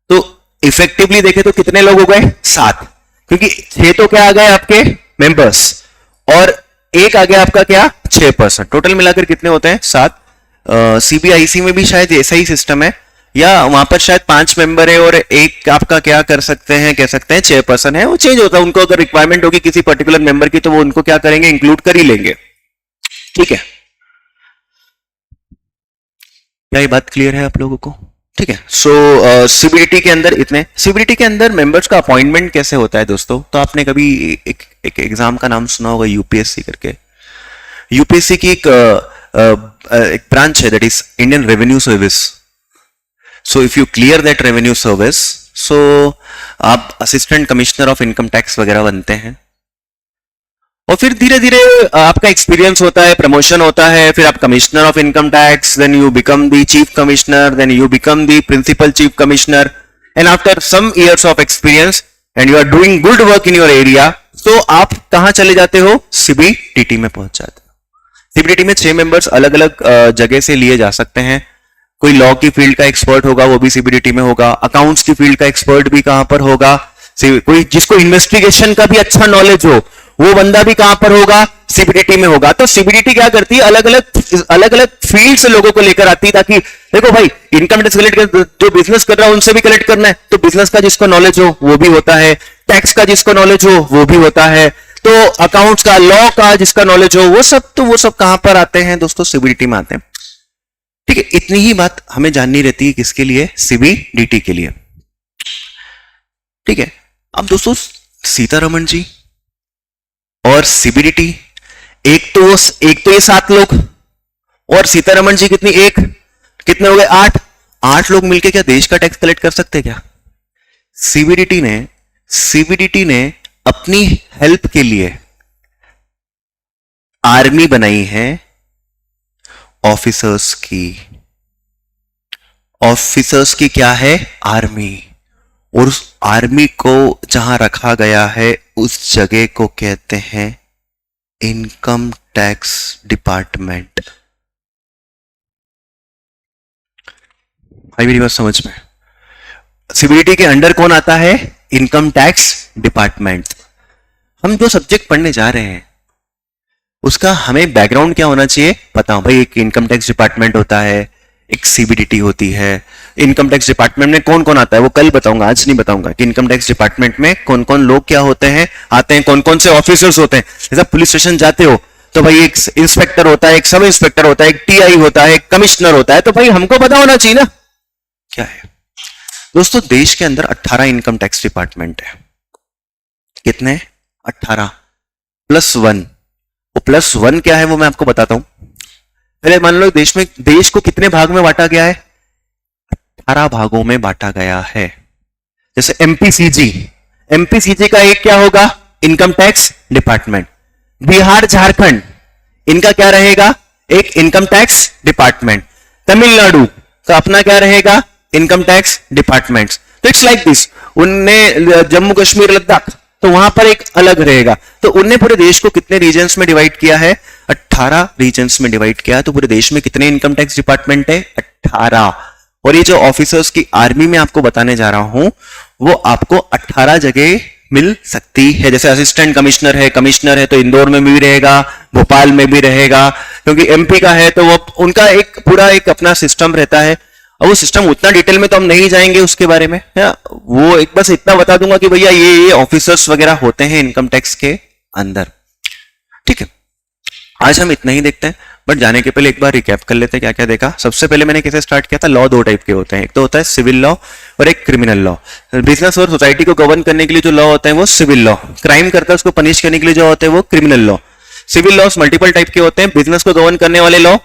तो इफेक्टिवली देखे तो कितने लोग हो गए? 7। क्योंकि 6 तो क्या आ गए आपके मेंबर्स और एक आ गया आपका क्या? चेयरपर्सन। टोटल मिलाकर कितने होते हैं? 7। सीबीआईसी में भी शायद ऐसा ही सिस्टम है, या वहां पर शायद 5 मेंबर है और एक आपका क्या कर सकते हैं, कह सकते हैं चेयरपर्सन है। वो चेंज होता है, उनको अगर रिक्वायरमेंट होगी किसी पर्टिकुलर मेंबर की तो वो उनको क्या करेंगे? इंक्लूड कर ही लेंगे। ठीक है, क्या ये बात क्लियर है आप लोगों को? ठीक है। सो सीबीडीटी के अंदर इतने, सीबीडीटी के अंदर मेंबर्स का अपॉइंटमेंट कैसे होता है दोस्तों? तो आपने कभी एक एग्जाम का नाम सुना होगा, यूपीएससी करके। यूपीएससी की एक ब्रांच है, that is Indian revenue service. So if you clear that revenue service, so आप assistant commissioner of income tax वगैरह बनते हैं। और फिर धीरे धीरे आपका एक्सपीरियंस होता है, प्रमोशन होता है, फिर आप commissioner of income tax, then you become the chief commissioner, then you become the principal chief commissioner, and after some years of experience and you are doing good work in your area, तो आप कहां चले जाते हो? CBDT में पहुंच जाते हो। सीबीडीटी में 6 मेंबर्स अलग अलग जगह से लिए जा सकते हैं। कोई लॉ की फील्ड का एक्सपर्ट होगा, वो भी सीबीडीटी में होगा। अकाउंट्स की फील्ड का एक्सपर्ट भी कहां पर होगा? कोई जिसको इन्वेस्टिगेशन का भी अच्छा नॉलेज हो, वो बंदा भी कहां पर होगा? सीबीडीटी में होगा। तो सीबीडीटी क्या करती है? अलग अलग फील्ड से लोगों को लेकर आती है, ताकि देखो भाई, इनकम टैक्स कलेक्ट जो बिजनेस कर रहा है उनसे भी कलेक्ट करना है, तो बिजनेस का जिसको नॉलेज हो वो भी होता है, टैक्स का जिसको नॉलेज हो वो भी होता है, तो अकाउंट्स का, लॉ का जिसका नॉलेज हो वो सब कहां पर आते हैं दोस्तों? सीबीडीटी में आते हैं। ठीक है, इतनी ही बात हमें जाननी रहती है किसके लिए? सीबीडीटी के लिए। ठीक है, अब दोस्तों सीतारमण जी और सीबीडीटी, एक तो ये 7 लोग, और सीतारमण जी कितने हो गए? 8 लोग मिलके क्या देश का टैक्स कलेक्ट कर सकते क्या? सीबीडीटी ने अपनी हेल्प के लिए आर्मी बनाई है, ऑफिसर्स की क्या है? आर्मी। और उस आर्मी को जहां रखा गया है उस जगह को कहते हैं इनकम टैक्स डिपार्टमेंट। आई मेरी बात समझ में? सीबीडीटी के अंडर कौन आता है? Income tax department. हम जो सब्जेक्ट पढ़ने जा रहे हैं उसका हमें बैकग्राउंड क्या होना चाहिए? पता हो भाई, एक इनकम टैक्स डिपार्टमेंट होता है, एक सीबीडीटी होती है। इनकम टैक्स डिपार्टमेंट में कौन कौन आता है वो कल बताऊंगा, आज नहीं बताऊंगा कि इनकम टैक्स डिपार्टमेंट में कौन कौन लोग क्या होते हैं, आते हैं, कौन कौन से ऑफिसर्स होते हैं। जैसे पुलिस स्टेशन जाते हो तो भाई एक इंस्पेक्टर होता है, एक सब इंस्पेक्टर होता है, एक टीआई होता है, एक कमिश्नर होता है, तो भाई हमको पता होना चाहिए ना क्या है। दोस्तों देश के अंदर 18 इनकम टैक्स डिपार्टमेंट है। कितने? 18 प्लस 1। वो प्लस 1 क्या है वो मैं आपको बताता हूं। पहले मान लो देश को कितने भाग में बांटा गया है? 18 भागों में बांटा गया है। जैसे एमपीसीजी का एक क्या होगा? Income tax department. Bihar Jharkhand इनका क्या रहेगा? एक इनकम टैक्स डिपार्टमेंट। तमिलनाडु का अपना क्या रहेगा? Income tax department. तो इट्स लाइक दिस। उनने जम्मू कश्मीर लद्दाख तो वहां पर एक अलग रहेगा। तो उनने पूरे देश को कितने रीजन्स में डिवाइड किया है? 18 रीजन्स में डिवाइड किया। तो पूरे देश में कितने इनकम टैक्स डिपार्टमेंट है? 18। और ये जो ऑफिसर्स की आर्मी में आपको बताने जा रहा हूं वो आपको 18 जगह मिल सकती है। जैसे असिस्टेंट कमिश्नर है तो इंदौर में भी रहेगा, भोपाल में भी रहेगा, क्योंकि एमपी का है तो वो उनका एक पूरा एक अपना सिस्टम रहता है। अब वो सिस्टम उतना डिटेल में तो हम नहीं जाएंगे उसके बारे में, वो एक बस इतना बता दूंगा कि भैया ये ऑफिसर्स वगैरह होते हैं इनकम टैक्स के अंदर। ठीक है, आज हम इतना ही देखते हैं, बट जाने के पहले एक बार रिकैप कर लेते हैं क्या क्या देखा। सबसे पहले मैंने कैसे स्टार्ट किया था? लॉ 2 टाइप के होते हैं, एक तो होता है सिविल लॉ और एक क्रिमिनल लॉ। बिजनेस और सोसाइटी को गवर्न करने के लिए जो लॉ होता है वो सिविल लॉ, क्राइम करता है उसको पनिश करने के लिए जो होते हैं वो criminal law. Civil laws multiple type के होते हैं। बिजनेस को गवर्न करने वाले लॉ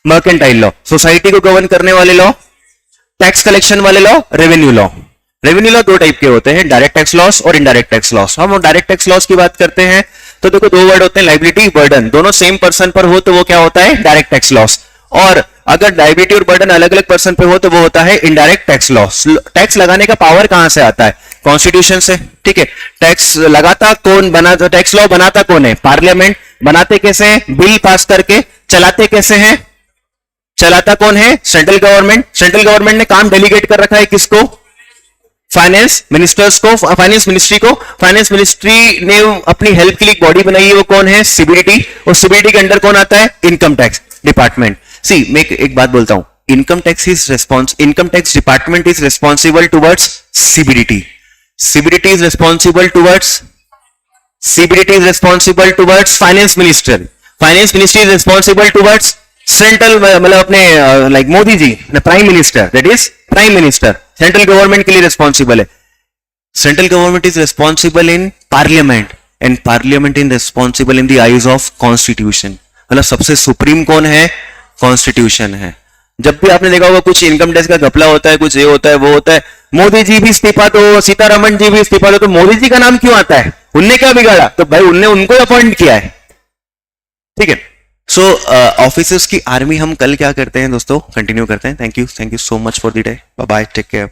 मर्केंटाइल लॉ, सोसाइटी को गवर्न करने वाले लॉ टैक्स कलेक्शन वाले law revenue law. Revenue law 2 type के होते हैं, डायरेक्ट टैक्स लॉस और इनडायरेक्ट टैक्स लॉस। हम डायरेक्ट टैक्स लॉस की बात करते हैं तो देखो 2 वर्ड होते हैं, लायबिलिटी, बर्डन। दोनों सेम पर्सन पर हो तो वो क्या होता है? Direct tax laws. और अगर लायबिलिटी और बर्डन अलग अलग पर्सन पे हो तो वो होता है इनडायरेक्ट टैक्स लॉस। टैक्स लगाने का पावर कहां से आता है? कॉन्स्टिट्यूशन से। ठीक है, टैक्स लगाता कौन, बनाता टैक्स लॉ बनाता कौन है? पार्लियामेंट। बनाते कैसे हैं? बिल पास करके। चलाते कैसे हैं? चलाता कौन है? Central government. सेंट्रल गवर्नमेंट ने काम डेलीगेट कर रखा है किसको? फाइनेंस मिनिस्टर्स को, फाइनेंस मिनिस्ट्री को। फाइनेंस मिनिस्ट्री ने अपनी हेल्प के लिए बॉडी बनाई है, वो कौन है? सीबीडीटी। और सीबीडीटी के अंडर कौन आता है? Income tax department. सी मैं एक बात बोलता हूं, income tax department is responsible towards CBDT. CBDT is responsible towards finance minister. Finance ministry is responsible towards central, मतलब अपने like Modi ji prime minister, that is prime minister central government के लिए responsible है। Central government is responsible in parliament and parliament is responsible in the eyes of constitution. मतलब सबसे supreme कौन है? Constitution है। जब भी आपने देखा होगा कुछ इनकम टैक्स का घपला होता है, कुछ ये होता है वो होता है, मोदी जी भी इस्तीफा दो, सीतारमण जी भी इस्तीफा दो, तो मोदी जी का नाम क्यों आता है? उनने क्या बिगाड़ा? तो भाई उनने उनको अपॉइंट किया है। ठीक है, सो ऑफिसर्स की आर्मी हम कल क्या करते हैं दोस्तों, कंटिन्यू करते हैं। Thank you so much for the day, bye bye, take care.